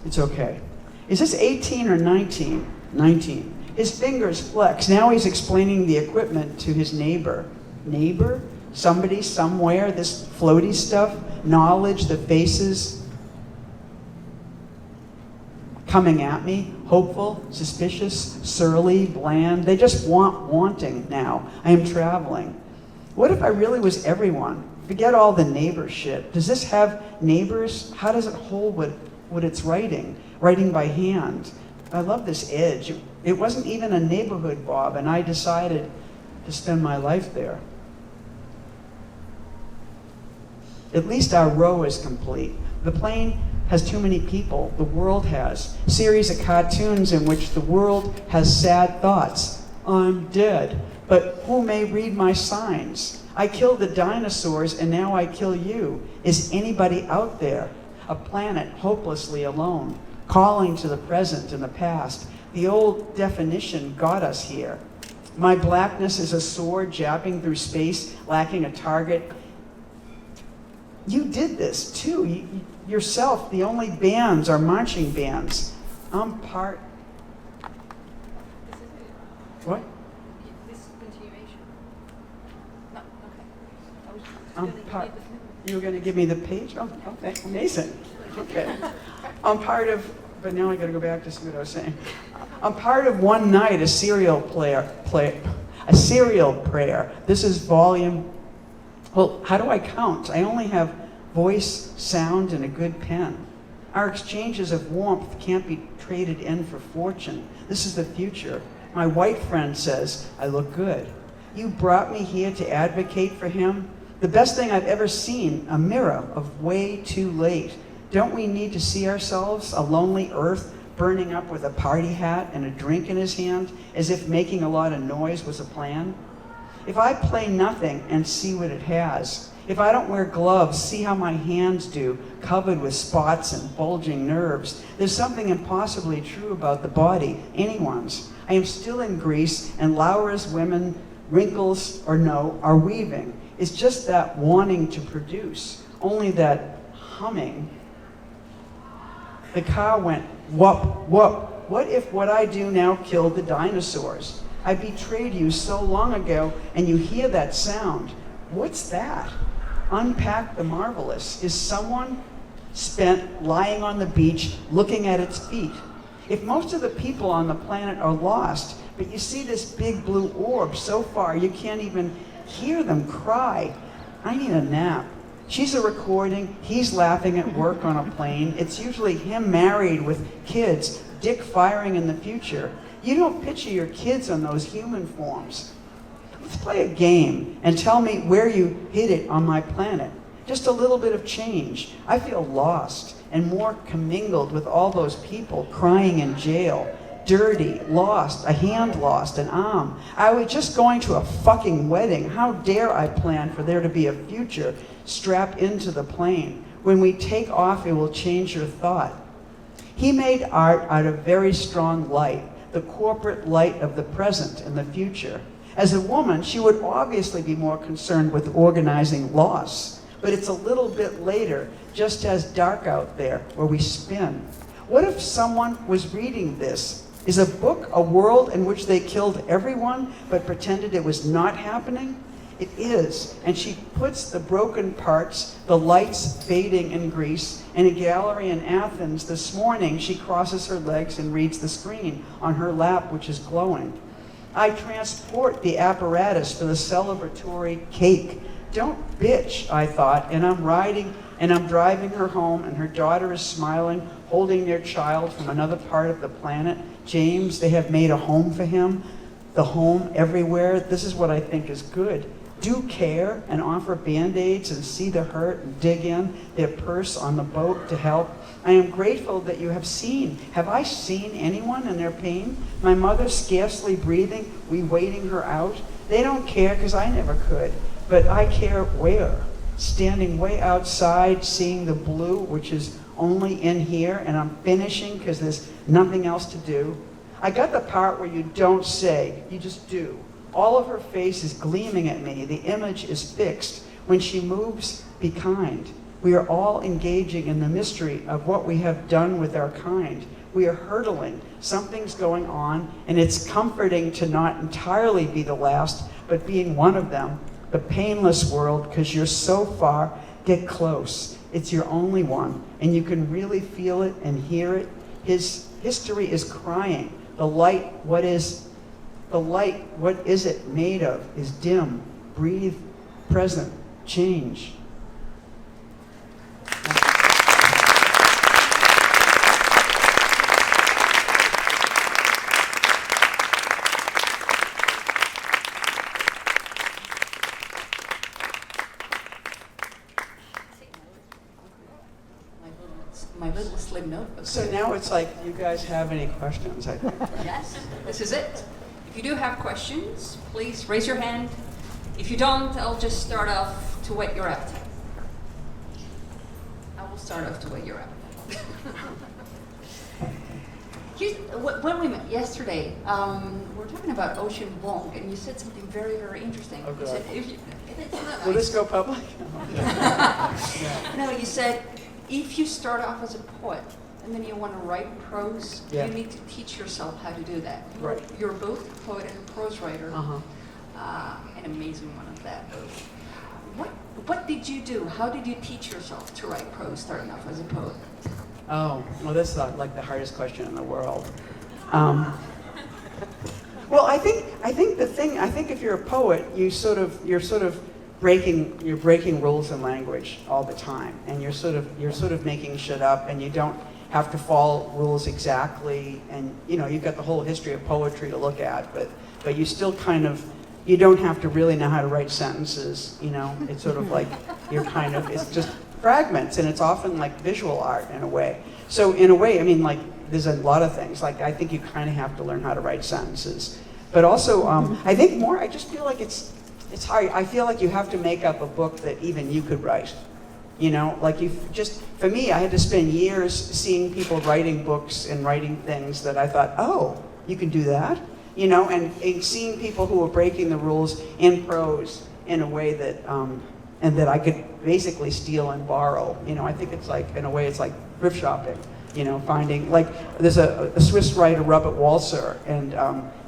It's okay. Is this 18 or 19? 19. His fingers flex. Now he's explaining the equipment to his neighbor. Neighbor? Somebody, somewhere, this floaty stuff? Knowledge, the faces coming at me? Hopeful, suspicious, surly, bland. They just wanting now. I am traveling. What if I really was everyone? Forget all the neighbor shit. Does this have neighbors? How does it hold what it's writing? Writing by hand. I love this edge. It wasn't even a neighborhood, Bob, and I decided to spend my life there. At least our row is complete. The plane has too many people. The world has. Series of cartoons in which the world has sad thoughts. I'm dead, but who may read my signs? I killed the dinosaurs and now I kill you. Is anybody out there? A planet hopelessly alone, calling to the present and the past. The old definition got us here. My blackness is a sword jabbing through space, lacking a target. You did this too, yourself. The only bands are marching bands. I'm part. What? This continuation. No, okay. I was I'm gonna part. give you You were going to give me the page? Oh, okay, amazing. Okay. I'm part of, but now I got to go back to see what I was saying. I'm part of one night, a serial prayer. This is volume. Well, how do I count? I only have voice, sound, and a good pen. Our exchanges of warmth can't be traded in for fortune. This is the future. My white friend says, I look good. You brought me here to advocate for him. The best thing I've ever seen, a mirror of way too late. Don't we need to see ourselves, a lonely earth, burning up with a party hat and a drink in his hand, as if making a lot of noise was a plan? If I play nothing and see what it has, if I don't wear gloves, see how my hands do, covered with spots and bulging nerves, there's something impossibly true about the body, anyone's. I am still in Greece, and Laura's women, wrinkles or no, are weaving. It's just that wanting to produce, only that humming. The car went whoop, whoop. What if what I do now killed the dinosaurs? I betrayed you so long ago, and you hear that sound. What's that? Unpack the marvelous. Is someone spent lying on the beach looking at its feet? If most of the people on the planet are lost, but you see this big blue orb so far you can't even hear them cry. I need a nap. She's a recording, he's laughing at work on a plane. It's usually him married with kids, dick firing in the future. You don't picture your kids on those human forms. Let's play a game and tell me where you hid it on my planet. Just a little bit of change. I feel lost and more commingled with all those people crying in jail. Dirty, lost, a hand lost, an arm. I was just going to a fucking wedding. How dare I plan for there to be a future strapped into the plane? When we take off, it will change your thought. He made art out of very strong light, the corporate light of the present and the future. As a woman, she would obviously be more concerned with organizing loss. But it's a little bit later, just as dark out there, where we spin. What if someone was reading this? Is a book a world in which they killed everyone but pretended it was not happening? It is, and she puts the broken parts, the lights fading in Greece, in a gallery in Athens. This morning, she crosses her legs and reads the screen on her lap, which is glowing. I transport the apparatus for the celebratory cake, don't bitch, I thought, and I'm driving her home, and her daughter is smiling, holding their child from another part of the planet. James, they have made a home for him, the home everywhere. This is what I think is good. Do care and offer Band-Aids and see the hurt and dig in, their purse on the boat to help. I am grateful that you have seen. Have I seen anyone in their pain? My mother scarcely breathing, we waiting her out. They don't care because I never could, but I care where? Standing way outside, seeing the blue, which is only in here, and I'm finishing because there's nothing else to do. I got the part where you don't say, you just do. All of her face is gleaming at me. The image is fixed. When she moves, be kind. We are all engaging in the mystery of what we have done with our kind. We are hurtling. Something's going on, and it's comforting to not entirely be the last, but being one of them. The painless world, because you're so far, get close. It's your only one, and you can really feel it and hear it. His history is crying. The light, what is it made of, is dim. Breathe, present, change. My little slim notebook. So now it's like, you guys have any questions, I think. Yes, this is it. If you do have questions, please raise your hand. If you don't, I'll just start off to whet your appetite. I will start off to whet your appetite. When we met yesterday, we were talking about Ocean Vuong, and you said something very, very interesting. Oh, You said, God. Will this go public? No, you said, if you start off as a poet and then you want to write prose, Yeah. you need to teach yourself how to do that. Right. You're both a poet and a prose writer, Uh-huh. an amazing one at that. What did you do? How did you teach yourself to write prose starting off as a poet? Oh, well, that's like the hardest question in the world. Well, I think if you're a poet, you're sort of breaking rules in language all the time, and you're sort of making shit up, and you don't have to follow rules exactly, and you've got the whole history of poetry to look at, but you still you don't have to really know how to write sentences. It's sort of like it's just fragments, and it's often like visual art in a way. So in a way, I mean, like, there's a lot of things. Like, I think you kind of have to learn how to write sentences, but also I think I just feel like it's hard. I feel like you have to make up a book that even you could write. Like for me, I had to spend years seeing people writing books and writing things that I thought, oh, you can do that? And seeing people who were breaking the rules in prose in a way that, and that I could basically steal and borrow. I think it's like, in a way, it's like thrift shopping, finding, like, there's a Swiss writer, Robert Walser, and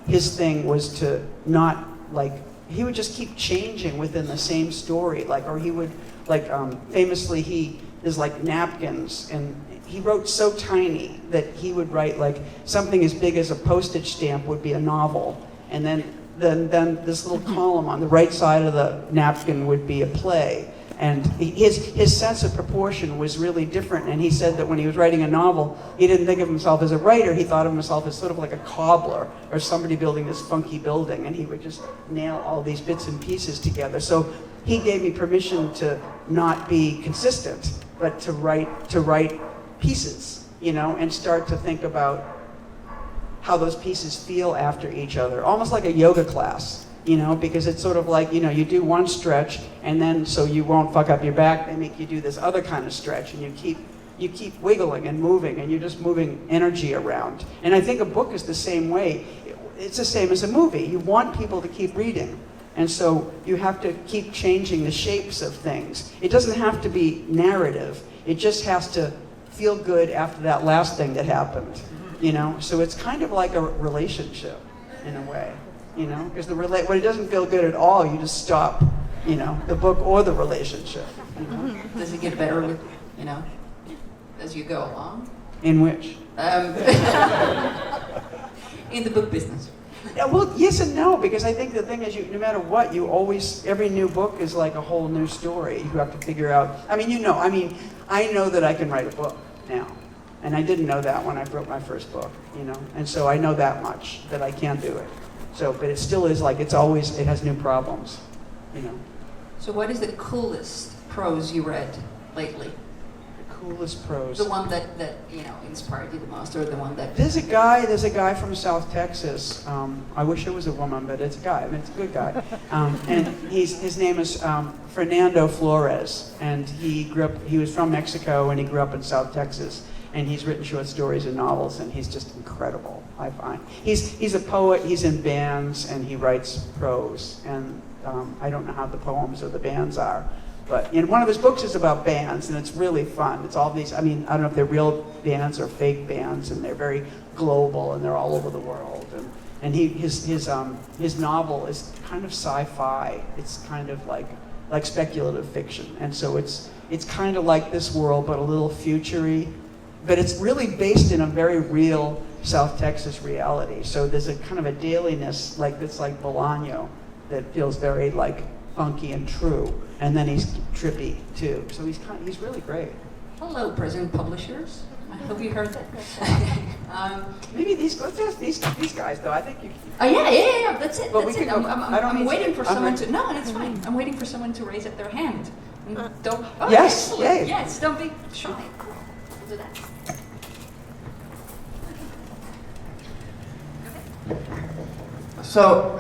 his thing was to not, like, he would just keep changing within the same story, or he would, famously, there's like napkins, and he wrote so tiny that he would write like something as big as a postage stamp would be a novel, and then this little column on the right side of the napkin would be a play. And his sense of proportion was really different, and he said that when he was writing a novel, he didn't think of himself as a writer, he thought of himself as sort of like a cobbler, or somebody building this funky building, and he would just nail all these bits and pieces together. So he gave me permission to not be consistent, but to write pieces, and start to think about how those pieces feel after each other, almost like a yoga class. Because it's sort of like, you do one stretch, and then so you won't fuck up your back, they make you do this other kind of stretch, and you keep wiggling and moving, and you're just moving energy around. And I think a book is the same way. It's the same as a movie. You want people to keep reading, and so you have to keep changing the shapes of things. It doesn't have to be narrative. It just has to feel good after that last thing that happened, So it's kind of like a relationship, in a way. Because when it doesn't feel good at all, you just stop, the book or the relationship. Does it get better with, as you go along? In which? In the book business. Yeah, well, yes and no, because I think the thing is, no matter what, every new book is like a whole new story. You have to figure out, I know that I can write a book now. And I didn't know that when I wrote my first book, And so I know that much, that I can do it. So, but it still is like, it has new problems, So what is the coolest prose you read lately? The coolest prose. The one that inspired you the most, or the one that... There's a guy from South Texas. I wish it was a woman, but it's a guy. It's a good guy. And his name is Fernando Flores, and he was from Mexico, and he grew up in South Texas. And he's written short stories and novels, and he's just incredible, I find. He's a poet, he's in bands, and he writes prose. And I don't know how the poems or the bands are, but one of his books is about bands, and it's really fun. It's all these, I don't know if they're real bands or fake bands, and they're very global, and they're all over the world. And his novel is kind of sci-fi. It's kind of like speculative fiction. And so it's kind of like this world, but a little future-y. But it's really based in a very real South Texas reality. So there's a kind of a dailiness that's like Bolaño that feels very like funky and true. And then he's trippy too. So he's really great. Hello, present publishers. I hope you heard that. Maybe let's ask these guys though. I think you. Oh yeah. That's it. But That's it. I'm waiting for someone to. No, it's fine. I'm waiting for someone to raise up their hand. Don't. Oh, yes. Excellent. Yay. Yes. Don't be shy. We'll do that. So,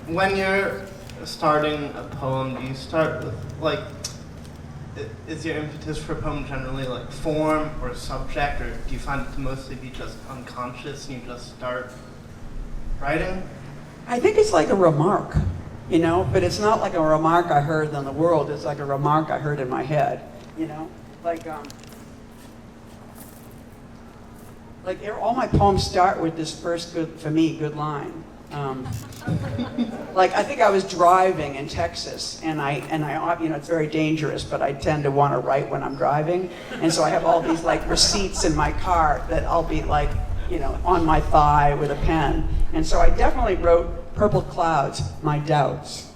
when you're starting a poem, do you start with, is your impetus for a poem generally form or subject, or do you find it to mostly be just unconscious and you just start writing? I think it's like a remark, but it's not like a remark I heard in the world. It's like a remark I heard in my head, all my poems start with this first good line. I think I was driving in Texas, and I it's very dangerous, but I tend to want to write when I'm driving, and so I have all these receipts in my car that I'll be on my thigh with a pen, and so I definitely wrote "Purple Clouds, My Doubts,"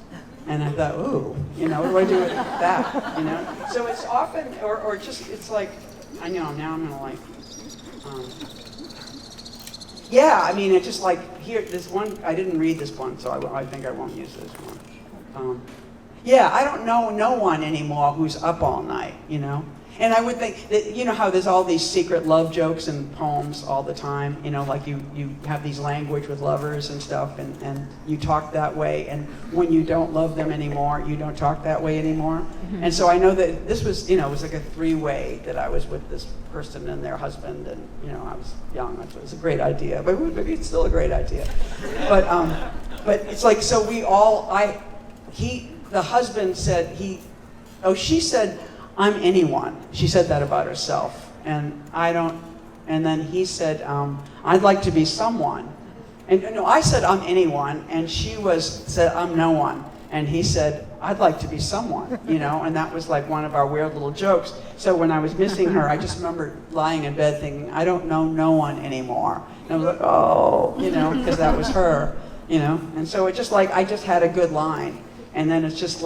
and I thought, ooh, what do I do with that, So it's often, or just it's I know now I'm gonna yeah, it's just here, this one, I didn't read this one, so I think I won't use this one. Yeah, I don't know no one anymore who's up all night, And I would think that, how there's all these secret love jokes and poems all the time, you have these language with lovers and stuff, and you talk that way, and when you don't love them anymore, you don't talk that way anymore. Mm-hmm. And so I know that this was, it was like a three-way that I was with this person and their husband, and, I was young, it was a great idea, but maybe it's still a great idea. But it's so the husband said, she said, "I'm anyone." She said that about herself, and then he said, "I'd like to be someone." And no, I said, "I'm anyone," and she said, "I'm no one." And he said, "I'd like to be someone," and that was one of our weird little jokes. So when I was missing her, I just remember lying in bed thinking, I don't know no one anymore. And I was like, oh, because that was her, And so it just I just had a good line. And then it's just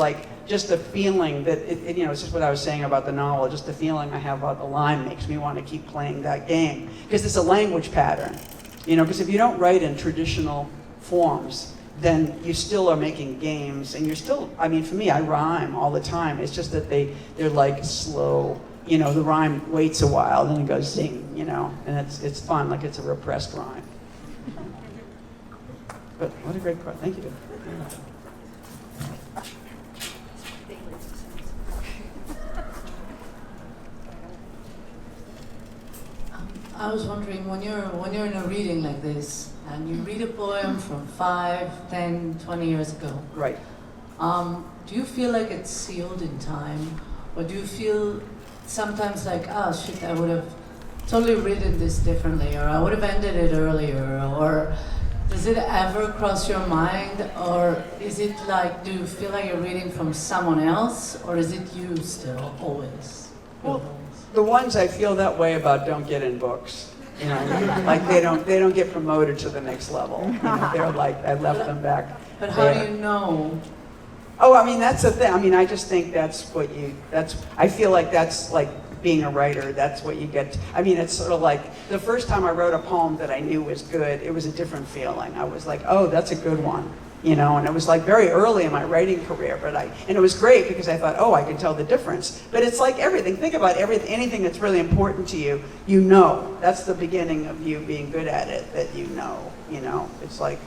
just the feeling that, it's just what I was saying about the novel, just the feeling I have about the line makes me want to keep playing that game. Because it's a language pattern, because if you don't write in traditional forms, then you still are making games, and you're still, for me, I rhyme all the time. It's just that they're slow, the rhyme waits a while, then it goes zing, and it's fun, it's a repressed rhyme. But what a great question, thank you. I was wondering, when you're in a reading like this, and you read a poem from 5, 10, 20 years ago, right? Do you feel like it's sealed in time, or do you feel sometimes shit, I would have totally written this differently, or I would have ended it earlier, or does it ever cross your mind, or is it do you feel like you're reading from someone else, or is it you still always? Well, the ones I feel that way about don't get in books. You know, like they don't get promoted to the next level. You know, they're like, I left them back. But how do you know? Oh, I mean, that's the thing. I mean, I just think I feel like that's like being a writer. That's what you get. I mean, it's sort of like the first time I wrote a poem that I knew was good, it was a different feeling. I was like, oh, that's a good one. You know, and it was like very early in my writing career, and it was great because I thought, oh, I can tell the difference. But it's like everything. Think about anything that's really important to you. You know, that's the beginning of you being good at it. That you know. It's like,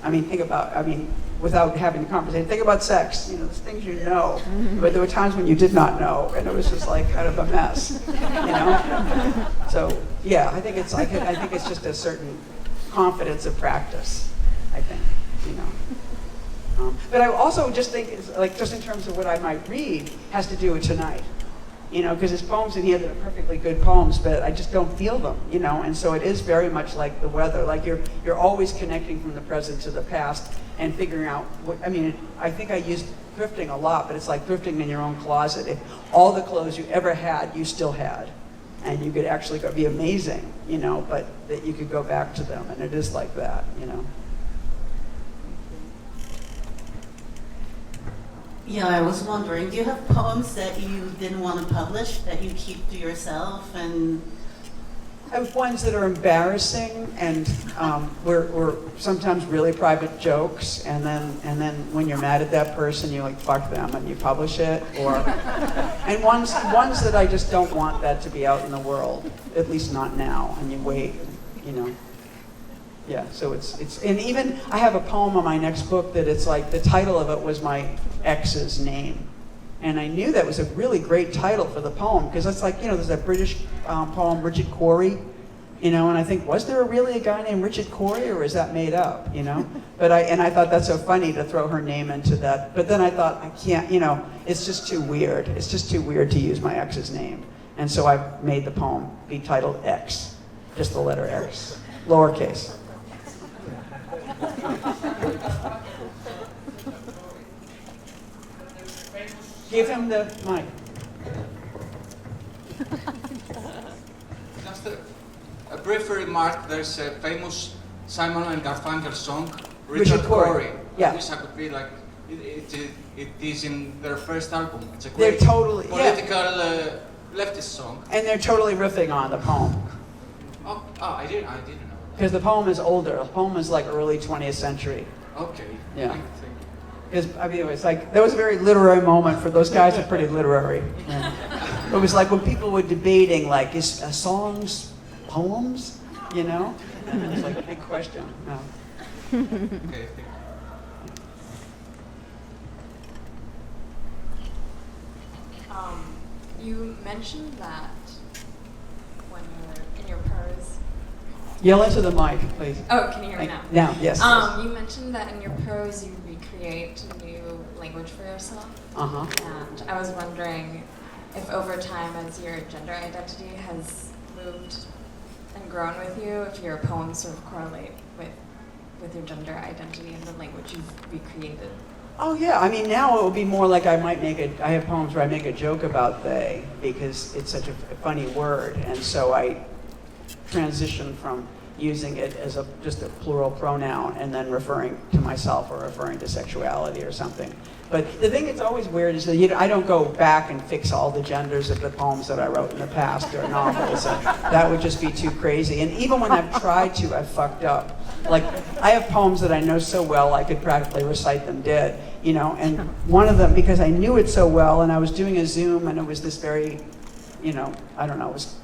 I mean, without having a conversation, think about sex. You know, there's things you know, but there were times when you did not know, and it was just like kind of a mess. You know. So yeah, I think it's just a certain confidence of practice. I think, you know. But I also just think, just in terms of what I might read, has to do with tonight. You know, because there's poems in here that are perfectly good poems, but I just don't feel them, you know, and so it is very much like the weather. Like you're always connecting from the present to the past and figuring out I think I used thrifting a lot, but it's like thrifting in your own closet. If all the clothes you ever had, you still had, and you could actually be amazing, you know, but that you could go back to them, and it is like that, you know. Yeah, I was wondering, do you have poems that you didn't want to publish, that you keep to yourself? And I have ones that are embarrassing and were sometimes really private jokes, and then when you're mad at that person, you like fuck them and you publish it, and ones that I just don't want that to be out in the world, at least not now, and you wait, you know. Yeah, so it's and even I have a poem on my next book that it's like the title of it was my ex's name, and I knew that was a really great title for the poem because it's like, you know, there's that British poem Richard Cory, you know, and I think, was there really a guy named Richard Cory, or is that made up, you know? But I thought that's so funny to throw her name into that, but then I thought I can't, you know, it's just too weird. It's just too weird to use my ex's name, and so I made the poem be titled X, just the letter X, lowercase. Give him the mic. Just a brief remark. There's a famous Simon and Garfunkel song, Richard Cory. Yeah. I wish I could be like, it is in their first album. It's a They're great totally political leftist song. and they're totally riffing on the poem Oh, I didn't know. because the poem is older. The poem is like early 20th century. Okay. Yeah. Thank you. Because I mean, it was like that was a very literary moment for those guys. Are pretty literary. Yeah. It was like when people were debating, like, is songs poems? You know, it was like a big question. No. Okay. Thank you. You mentioned that when you're in your prose. Yell into the mic, please. Oh, can you hear me now? Now, yes. You mentioned that in your prose you recreate a new language for yourself. Uh-huh. And I was wondering if over time, as your gender identity has moved and grown with you, if your poems sort of correlate with your gender identity and the language you've recreated. Oh yeah, I mean now it would be more like I have poems where I make a joke about they because it's such a funny word, and so I transition from using it as just a plural pronoun and then referring to myself or referring to sexuality or something. But the thing that's always weird is that I don't go back and fix all the genders of the poems that I wrote in the past or novels. That would just be too crazy. And even when I've tried to, I've fucked up. Like, I have poems that I know so well I could practically recite them dead, you know, and one of them, because I knew it so well, and I was doing a Zoom, and it was this very, you know, I don't know, it was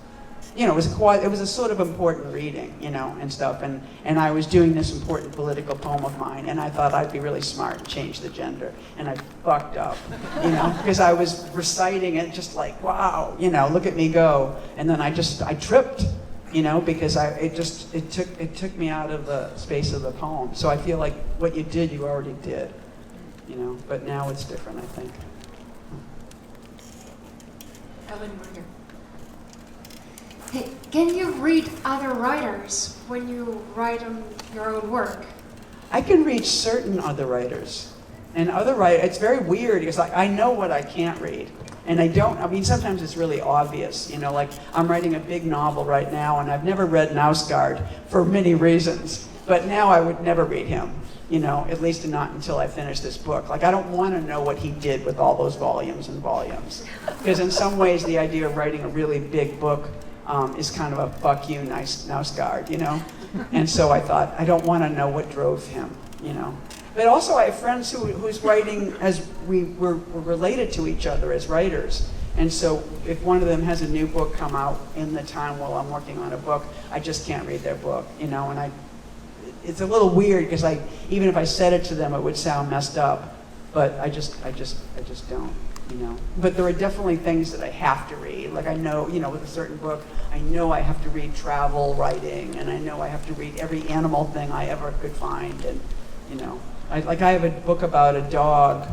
a sort of important reading, you know, and stuff, and I was doing this important political poem of mine, and I thought I'd be really smart and change the gender, and I fucked up, you know, because I was reciting it just like, wow, you know, look at me go, and then I tripped, you know, because it took me out of the space of the poem. So I feel like what you did, you already did, you know, but now it's different, I think. Ellen, we're here. Hey, can you read other writers when you write on your own work? I can read certain other writers. And other writers, it's very weird because I know what I can't read. And I mean, sometimes it's really obvious, like I'm writing a big novel right now, and I've never read Nausgaard for many reasons, but now I would never read him, at least not until I finish this book. Like, I don't want to know what he did with all those volumes and volumes. Because in some ways, the idea of writing a really big book is kind of a fuck you, Nausgaard, And so I thought, I don't want to know what drove him, But also I have friends whose writing, as we're related to each other as writers. And so if one of them has a new book come out in the time while I'm working on a book, I just can't read their book, and it's a little weird because even if I said it to them, it would sound messed up, but I just don't, But there are definitely things that I have to read. Like I know, with a certain book, I know I have to read travel writing, and I know I have to read every animal thing I ever could find, and I have a book about a dog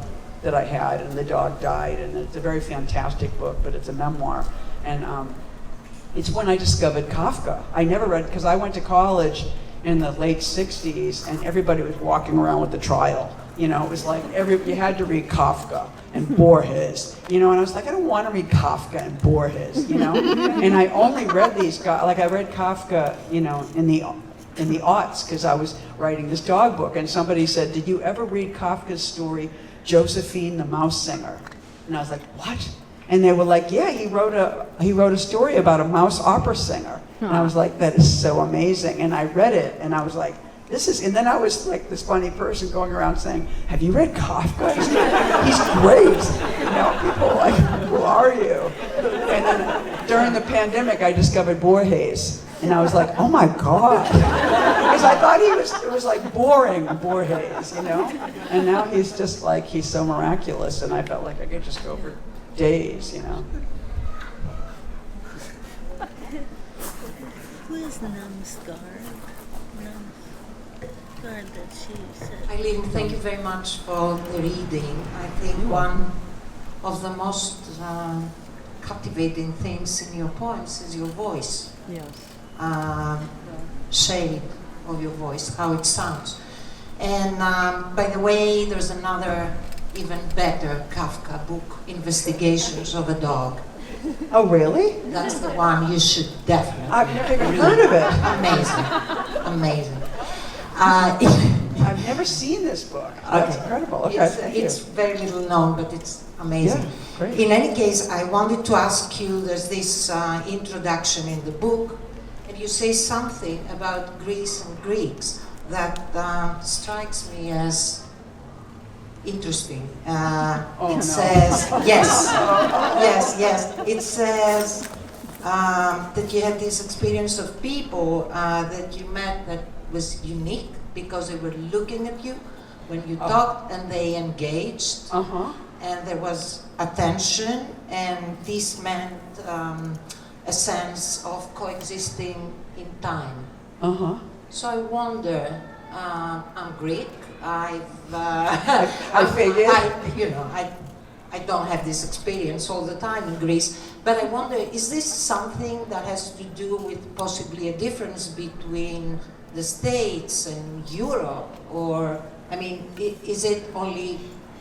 that I had, and the dog died, and it's a very fantastic book, but it's a memoir, and it's when I discovered Kafka. I never read, because I went to college in the late 60s, and everybody was walking around with the trial. It was like you had to read Kafka and Borges, and I was like, I don't want to read Kafka and Borges, And I only read these guys, like I read Kafka, in the aughts, because I was writing this dog book, and somebody said, did you ever read Kafka's story, Josephine the Mouse Singer? And I was like, what? And they were like, yeah, he wrote a story about a mouse opera singer. And I was like, that is so amazing. And I read it, and I was like, and then I was like this funny person going around saying, have you read Kafka? He's great. People were like, who are you? And then during the pandemic, I discovered Borges. And I was like, oh my God. Because I thought it was like boring Borges, And now he's just like, he's so miraculous. And I felt like I could just go for days, Who is Nausgaard? Nausgaard that she said. Eileen, thank you very much for the reading. I think one of the most captivating things in your poems is your voice. Yes. Shape of your voice, how it sounds. And by the way, there's another even better Kafka book, Investigations of a Dog. Oh, really? That's the one you should definitely I've never even heard of it. Amazing. I've never seen this book. That's incredible. Okay, it's very little known, but it's amazing. Yeah, great. In any case, I wanted to ask you, there's this introduction in the book, and you say something about Greece and Greeks that strikes me as interesting. It says, yes. It says that you had this experience of people that you met that was unique because they were looking at you when you talked, and they engaged, and there was attention, and this meant a sense of coexisting in time. So I wonder, I'm Greek. I figured. I don't have this experience all the time in Greece, but I wonder, is this something that has to do with possibly a difference between the States and Europe, or, is it only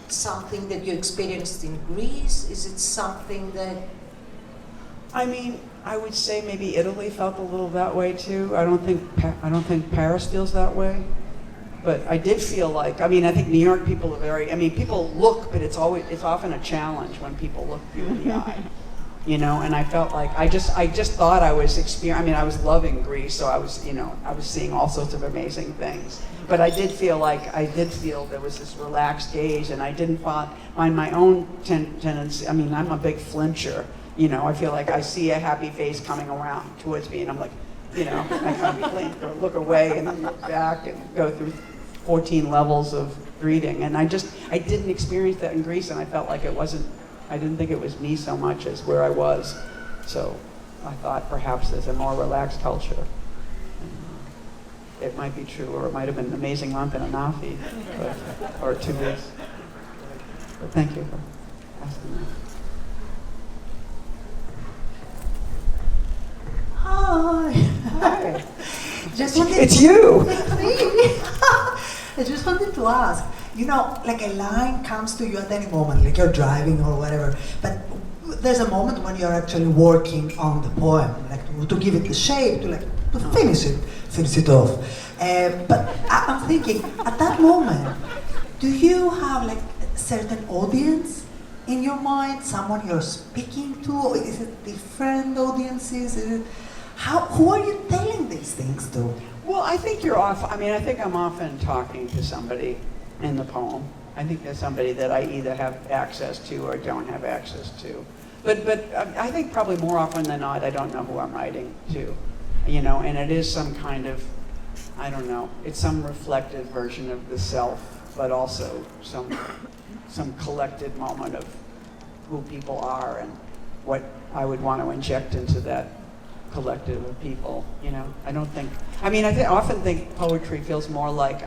something that you experienced in Greece? Is it something that... I would say maybe Italy felt a little that way too. I don't think Paris feels that way. But I did feel like, I think New York people are very, people look, but it's often a challenge when people look you in the eye. And I felt like, I just thought I was I was loving Greece, so I was seeing all sorts of amazing things. But I did feel there was this relaxed gaze, and I didn't find my own tendency. I'm a big flincher. I feel like I see a happy face coming around towards me, and I'm like, I kind of blink or look away and then look back and go through 14 levels of greeting. And I didn't experience that in Greece, and I felt like I didn't think it was me so much as where I was. So I thought perhaps there's a more relaxed culture. It might be true, or it might have been an amazing month in Anafi, or 2 weeks. But thank you for asking that. Hi. It's you. I just wanted to ask, like a line comes to you at any moment, like you're driving or whatever, but there's a moment when you're actually working on the poem, like to give it the shape, to finish it off. But I'm thinking, at that moment, do you have like a certain audience in your mind, someone you're speaking to, or is it different audiences? Who are you telling these things to? Well, I think I think I'm often talking to somebody in the poem. I think there's somebody that I either have access to or don't have access to. But I think probably more often than not, I don't know who I'm writing to, and it is some kind of, I don't know, it's some reflective version of the self, but also some collected moment of who people are and what I would want to inject into that collective of people, I often think poetry feels more like,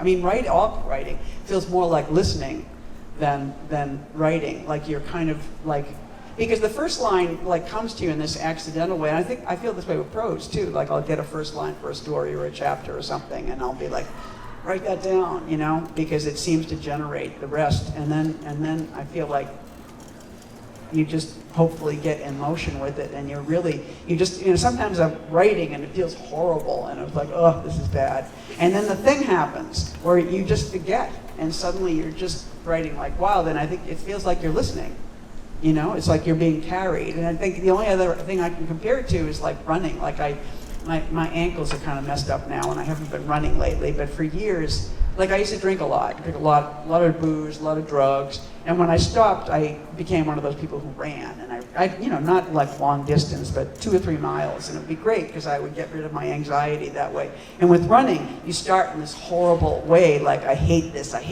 all writing feels more like listening than writing, like you're kind of like, because the first line like comes to you in this accidental way, and I feel this way with prose too, like I'll get a first line for a story or a chapter or something, and I'll be like, write that down, because it seems to generate the rest, and then I feel like you just hopefully get in motion with it, and sometimes I'm writing and it feels horrible, and it's like, oh, this is bad. And then the thing happens where you just forget, and suddenly you're just writing like, wow, then I think it feels like you're listening. It's like you're being carried. And I think the only other thing I can compare it to is like running. Like my ankles are kind of messed up now, and I haven't been running lately, but for years, like I used to drink a lot of booze, a lot of drugs, and when I stopped, I became one of those people who ran, and I not like long distance, but 2 or 3 miles, and it would be great because I would get rid of my anxiety that way. And with running, you start in this horrible way, like I hate this, and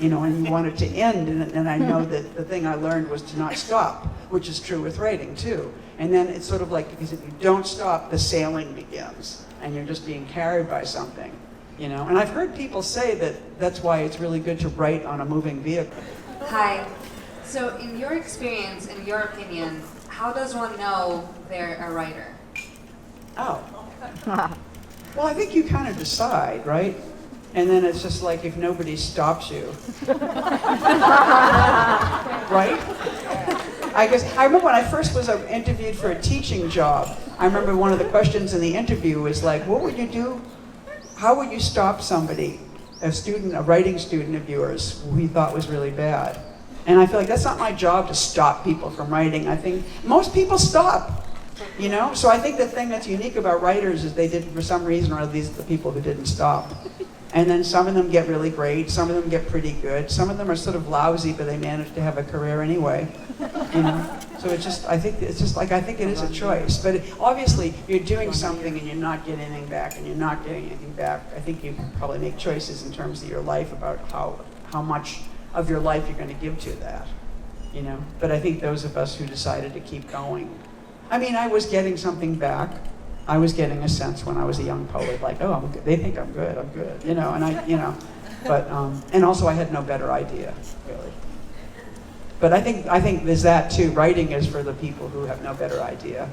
you want it to end, and I know that the thing I learned was to not stop, which is true with writing too. And then it's sort of like, because if you don't stop, the sailing begins, and you're just being carried by something. And I've heard people say that that's why it's really good to write on a moving vehicle. Hi. So in your experience, in your opinion, how does one know they're a writer? Oh. Well, I think you kind of decide, right? And then it's just like if nobody stops you. Right? I remember when I first was interviewed for a teaching job, I remember one of the questions in the interview was like, what would you do? How would you stop somebody, a writing student of yours, who you thought was really bad? And I feel like that's not my job to stop people from writing. I think most people stop, So I think the thing that's unique about writers is they did, for some reason or other, these are the people who didn't stop. And then some of them get really great, some of them get pretty good, some of them are sort of lousy, but they manage to have a career anyway, So I think it is a choice. But obviously, you're doing something and you're not getting anything back, I think you can probably make choices in terms of your life about how much of your life you're going to give to that, But I think those of us who decided to keep going, I was getting something back. I was getting a sense when I was a young poet, like, oh, I'm good. They think I'm good, but and also I had no better idea, really. But I think there's that too. Writing is for the people who have no better idea,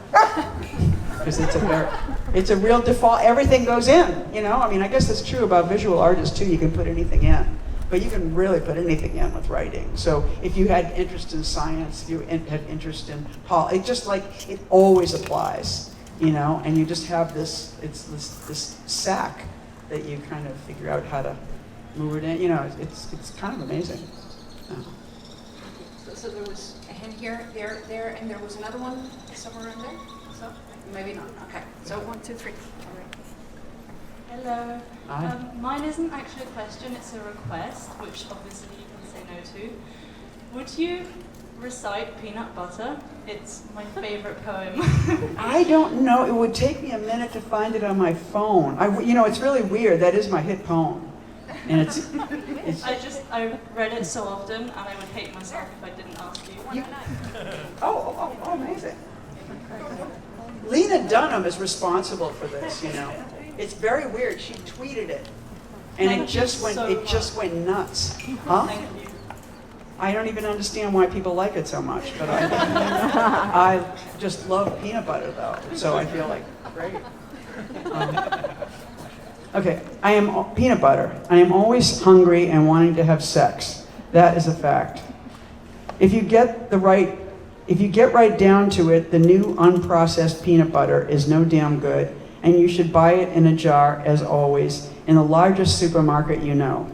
because it's a real default. Everything goes in, I guess that's true about visual artists too. You can put anything in, but you can really put anything in with writing. So if you had interest in science, if you had interest in it just like it always applies. And you just have this sack that you kind of figure out how to move it in. It's kind of amazing. So there was a hand here, there, and there was another one somewhere in there. So maybe not. Okay. So 1, 2, 3. All right. Hello. Hi. Mine isn't actually a question; it's a request, which obviously you can say no to. Would you recite Peanut Butter? It's my favorite poem. I don't know. It would take me a minute to find it on my phone. It's really weird. That is my hit poem. And I read it so often, and I would hate myself if I didn't ask you. Oh, amazing. Lena Dunham is responsible for this, It's very weird. She tweeted it. And it just went nuts. Huh? Thank you. I don't even understand why people like it so much, but I just love peanut butter, though, so I feel like, great. Okay, I am peanut butter. I am always hungry and wanting to have sex. That is a fact. If you get the right If you get right down to it, the new unprocessed peanut butter is no damn good, and you should buy it in a jar, as always, in the largest supermarket you know.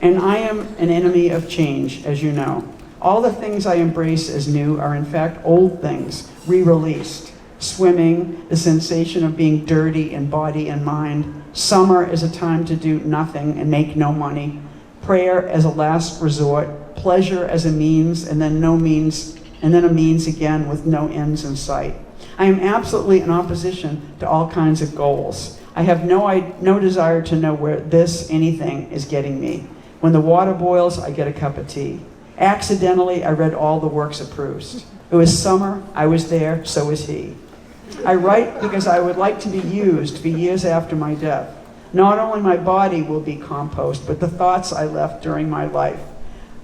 And I am an enemy of change, as you know. All the things I embrace as new are in fact old things, re-released. Swimming, the sensation of being dirty in body and mind. Summer is a time to do nothing and make no money. Prayer as a last resort. Pleasure as a means, and then no means, and then a means again with no ends in sight. I am absolutely in opposition to all kinds of goals. I have no desire to know where anything is getting me. When the water boils, I get a cup of tea. Accidentally, I read all the works of Proust. It was summer, I was there, so was he. I write because I would like to be used for years after my death. Not only my body will be compost, but the thoughts I left during my life.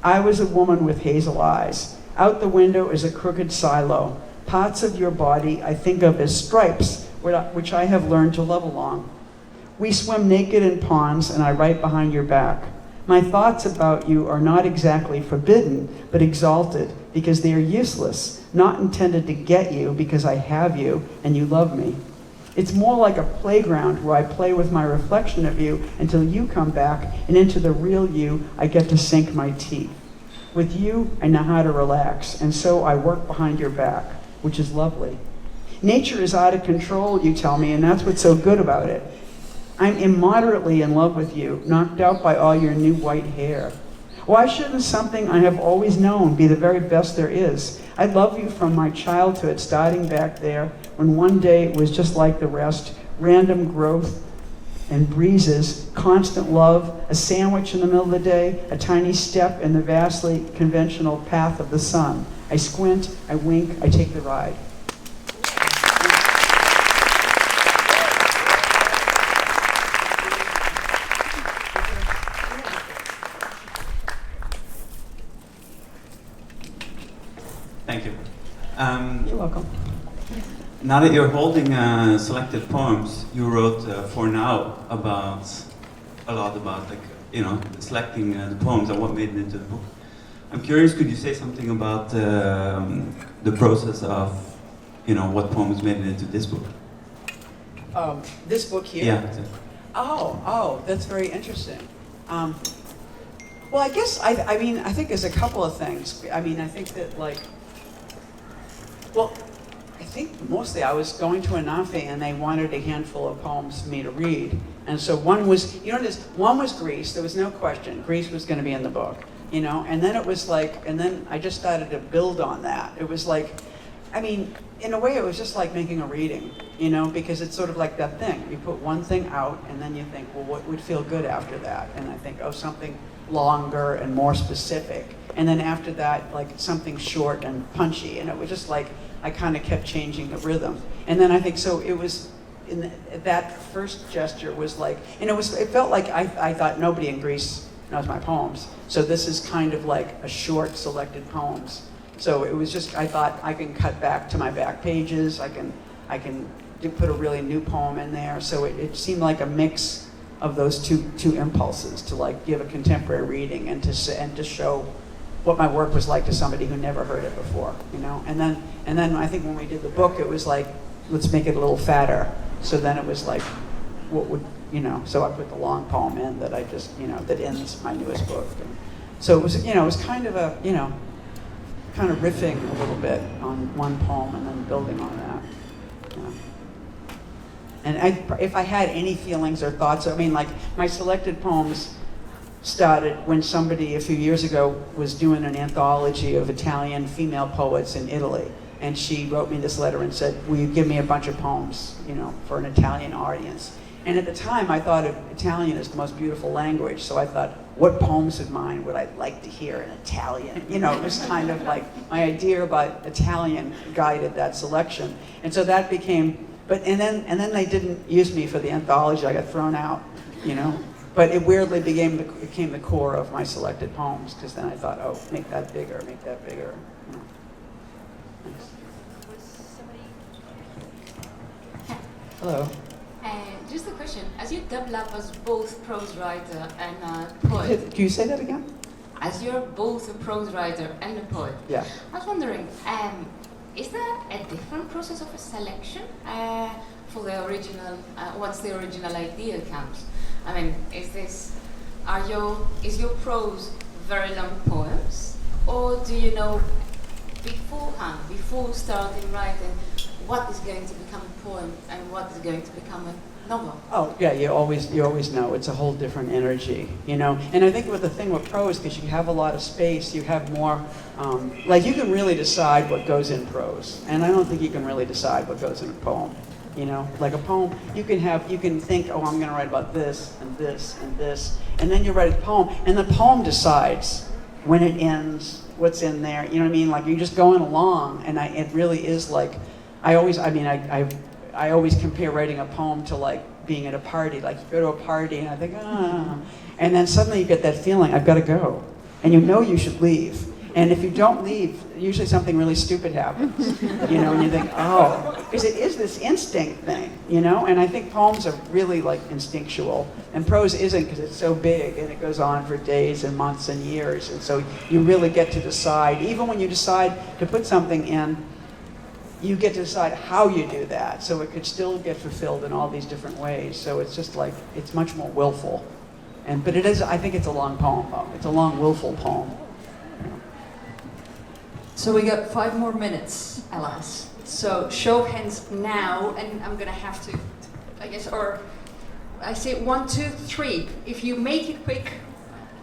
I was a woman with hazel eyes. Out the window is a crooked silo. Parts of your body I think of as stripes, which I have learned to love along. We swim naked in ponds, and I write behind your back. My thoughts about you are not exactly forbidden, but exalted, because they are useless, not intended to get you because I have you and you love me. It's more like a playground where I play with my reflection of you until you come back, and into the real you I get to sink my teeth. With you, I know how to relax, and so I work behind your back, which is lovely. Nature is out of control, you tell me, and that's what's so good about it. I'm immoderately in love with you, knocked out by all your new white hair. Why shouldn't something I have always known be the very best there is? I love you from my childhood, starting back there, when one day was just like the rest, random growth and breezes, constant love, a sandwich in the middle of the day, a tiny step in the vastly conventional path of the sun. I squint, I wink, I take the ride. Thank you. You're welcome. Now that you're holding selected poems, you wrote for now about a lot about selecting the poems and what made it into the book. I'm curious, could you say something about the process of what poems made it into this book? This book here? Yeah. Oh, that's very interesting. Well, I guess, I think there's a couple of things. I think that I think mostly I was going to Anafe and they wanted a handful of poems for me to read. And so one was, one was Greece, there was no question. Greece was going to be in the book, and then it was and then I just started to build on that. It was in a way it was just like making a reading, because it's sort of like that thing. You put one thing out and then you think, well, what would feel good after that? And I think, something longer and more specific. And then after that, something short and punchy. And it was just I kind of kept changing the rhythm. And then I think, so it was, that first gesture was it felt like I thought nobody in Greece knows my poems. So this is kind of like a short selected poems. So it was just, I thought I can cut back to my back pages. I can put a really new poem in there. So it seemed like a mix of those two impulses to give a contemporary reading and to show what my work was like to somebody who never heard it before, And then I think when we did the book, it was let's make it a little fatter. So then it was what would, so I put the long poem in that I just, that ends my newest book. And so it was, it was kind of a, kind of riffing a little bit on one poem and then building on that. And if I had any feelings or thoughts, my selected poems started when somebody a few years ago was doing an anthology of Italian female poets in Italy. And she wrote me this letter and said, will you give me a bunch of poems, for an Italian audience? And at the time, I thought of Italian as the most beautiful language. So I thought, what poems of mine would I like to hear in Italian? It was kind of my idea about Italian guided that selection. And so that became, and then they didn't use me for the anthology. I got thrown out, But it weirdly became the core of my selected poems, because then I thought, make that bigger, make that bigger. Hello. Just a question. As you develop as both prose writer and poet. Can you say that again? as you're both a prose writer and a poet, Yeah. I was wondering, is there a different process of a selection for the original, once the original idea comes? I mean, is your prose very long poems, or do you know beforehand, before starting writing, what is going to become a poem and what is going to become a novel? Oh yeah, you always know. It's a whole different energy, you know. And I think with the thing with prose, because you have a lot of space, you have more. Like you can really decide what goes in prose, and I don't think you can really decide what goes in a poem. You know, like a poem, you can think, oh, I'm going to write about this and this and this, and then you write a poem, and the poem decides when it ends, what's in there. You know what I mean? Like you're just going along, and it really is like. I always compare writing a poem to like being at a party. Like you go to a party and I think, and then suddenly you get that feeling, I've got to go. And you know you should leave. And if you don't leave, usually something really stupid happens. You know, and you think, oh, because it is this instinct thing, you know? And I think poems are really like instinctual. And prose isn't because it's so big and it goes on for days and months and years. And so you really get to decide, even when you decide to put something in, you get to decide how you do that, so it could still get fulfilled in all these different ways. So it's just like, it's much more willful. But it is, I think it's a long poem, though. It's a long, willful poem. So we got 5 more minutes, alas. So show of hands now, and I'm gonna have to, I guess, or I say 1, 2, 3. If you make it quick.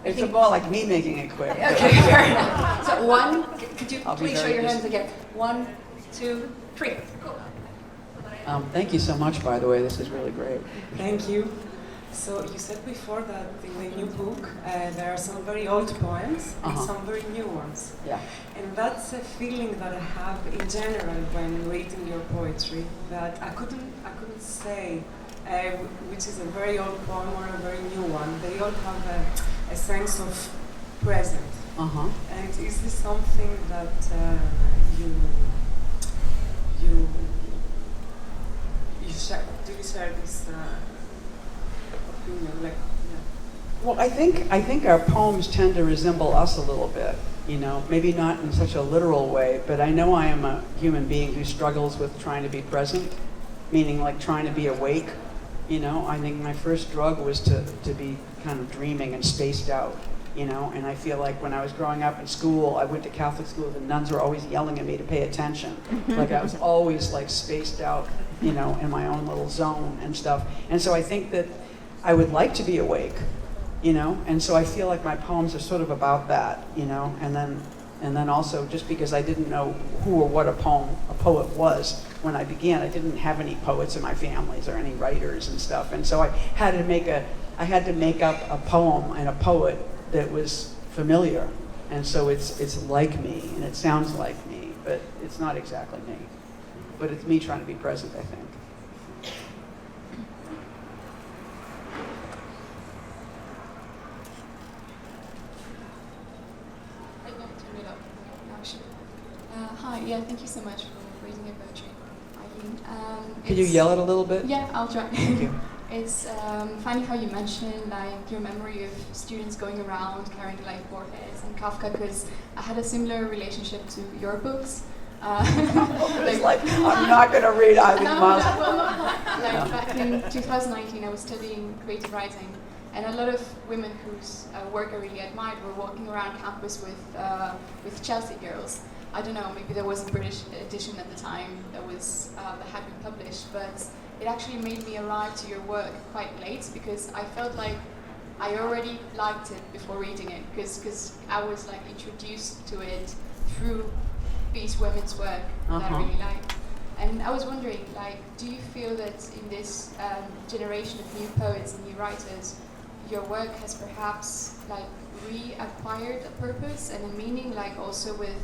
It's more like me making it quick. Okay, fair enough. So 1, could you please show your hands again? 1, 2, 3. Cool. Thank you so much, by the way. This is really great. Thank you. So you said before that in the new book there are some very old poems and some very new ones. Yeah. And that's a feeling that I have in general when reading your poetry, that I couldn't say which is a very old poem or a very new one. They all have a sense of present. And is this something that do you share this opinion? Like, yeah. Well, I think our poems tend to resemble us a little bit. You know, maybe not in such a literal way, but I know I am a human being who struggles with trying to be present, meaning like trying to be awake. You know, I think my first drug was to be kind of dreaming and spaced out. You know, and I feel like when I was growing up in school, I went to Catholic school, the nuns were always yelling at me to pay attention. Like I was always like spaced out, you know, in my own little zone and stuff. And so I think that I would like to be awake, you know, and so I feel like my poems are sort of about that, you know, and then also just because I didn't know who or what a poet was when I began, I didn't have any poets in my families or any writers and stuff. And so I had to make up a poem and a poet that was familiar, and so it's like me and it sounds like me, but it's not exactly me. But it's me trying to be present, I think. Hi, yeah, thank you so much for reading your poetry, Eileen. Could you yell it a little bit? Yeah, I'll try. Thank you. It's funny how you mentioned like your memory of students going around carrying like Borges and Kafka, because I had a similar relationship to your books. Like, I'm not going to read Eileen Myles. Back in 2019, I was studying creative writing, and a lot of women whose work I really admired were walking around campus with Chelsea girls. I don't know, maybe there was a British edition at the time that had been published, but it actually made me arrive to your work quite late, because I felt like I already liked it before reading it, because I was like introduced to it through these women's work that I really liked. And I was wondering, like, do you feel that in this generation of new poets and new writers, your work has perhaps like reacquired a purpose and a meaning, like also with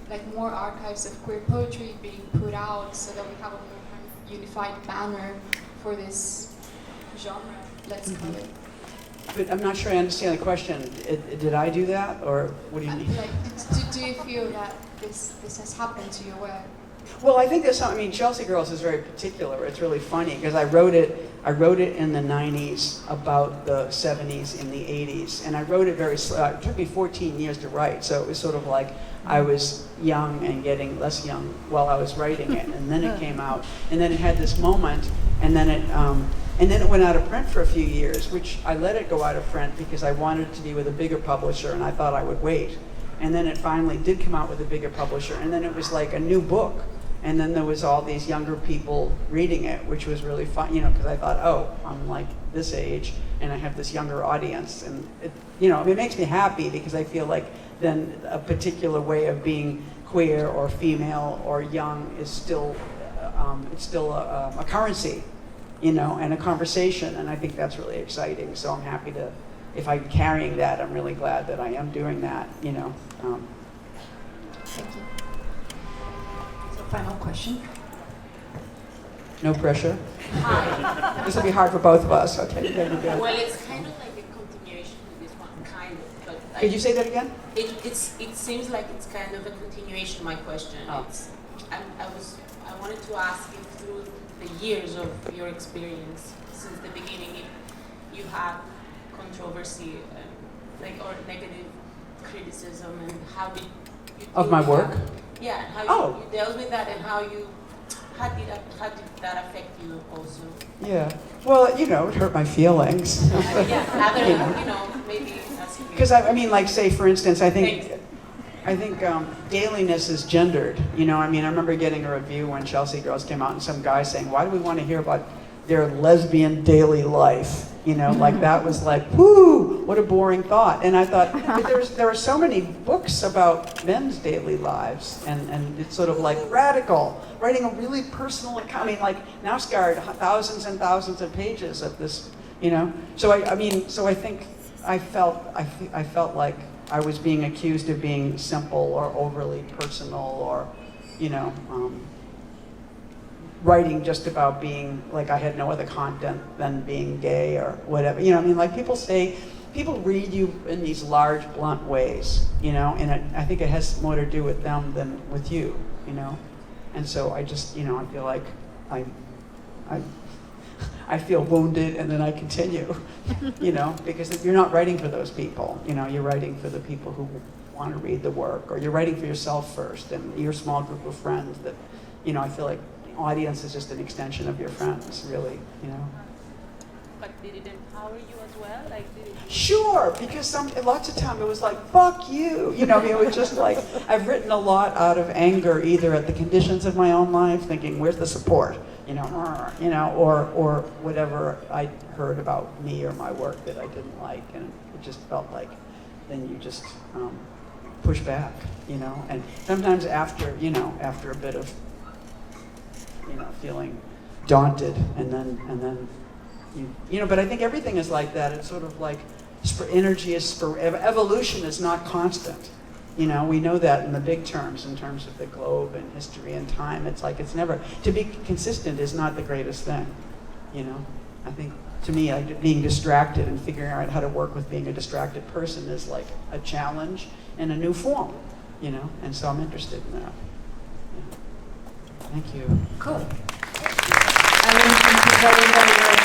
like more archives of queer poetry being put out, so that we have a more kind of unified banner for this genre, let's call it? But I'm not sure I understand the question. Did I do that, or what do you mean? Like, do you feel that this has happened to your work? Well, I think there's something. I mean, Chelsea Girls is very particular. It's really funny because I wrote it in the 90s about the 70s in the 80s, and I wrote it very slow. It took me 14 years to write, so it was sort of like I was young and getting less young while I was writing it, and then it came out, and then it had this moment, and then it went out of print for a few years, which I let it go out of print because I wanted it to be with a bigger publisher, and I thought I would wait, and then it finally did come out with a bigger publisher, and then it was like a new book. And then there was all these younger people reading it, which was really fun, because I thought, oh, I'm like this age, and I have this younger audience, and it makes me happy because I feel like then a particular way of being queer or female or young is still, it's still a currency, and a conversation, and I think that's really exciting. So I'm happy to, if I'm carrying that, I'm really glad that I am doing that, Thank you. Final question. No pressure. Hi. This will be hard for both of us. Okay, there we go. Well, it's kind of like a continuation of this one, kind of. But Could you say that again? It seems like it's kind of a continuation of my question. Oh. I wanted to ask if through the years of your experience since the beginning, if you have controversy, or negative criticism, and how did you deal Of my with work? that? Yeah, and how you dealt with that, and how did that affect you also? Yeah. Well, it hurt my feelings. Maybe asking you. Because I mean, like, say for instance, I think dailiness is gendered. I remember getting a review when Chelsea Girls came out, and some guy saying, "Why do we want to hear about their lesbian daily life?" Like that was like, whoo, what a boring thought. And I thought, but there are so many books about men's daily lives, and it's sort of like radical, writing a really personal account. I mean, like Nausgaard, thousands and thousands of pages of this, So I think I felt like I was being accused of being simple or overly personal, or, writing just about being, like I had no other content than being gay or whatever. Like people read you in these large, blunt ways, and I think it has more to do with them than with you, And so I just, I feel like I feel wounded, and then I continue, because you're not writing for those people, you're writing for the people who want to read the work, or you're writing for yourself first, and your small group of friends that, I feel like audience is just an extension of your friends, really, But did it empower you as well? Sure, because lots of time it was like, fuck you. It was just like, I've written a lot out of anger, either at the conditions of my own life, thinking, where's the support? Or whatever I heard about me or my work that I didn't like, and it just felt like, then you just push back, and sometimes after a bit of feeling daunted, and then but I think everything is like that. It's sort of like energy is evolution is not constant. We know that in the big terms, in terms of the globe and history and time. It's like it's never, to be consistent is not the greatest thing. I think to me, being distracted and figuring out how to work with being a distracted person is like a challenge in a new form. And so I'm interested in that. Thank you. Cool. Eileen, thank you very, very, very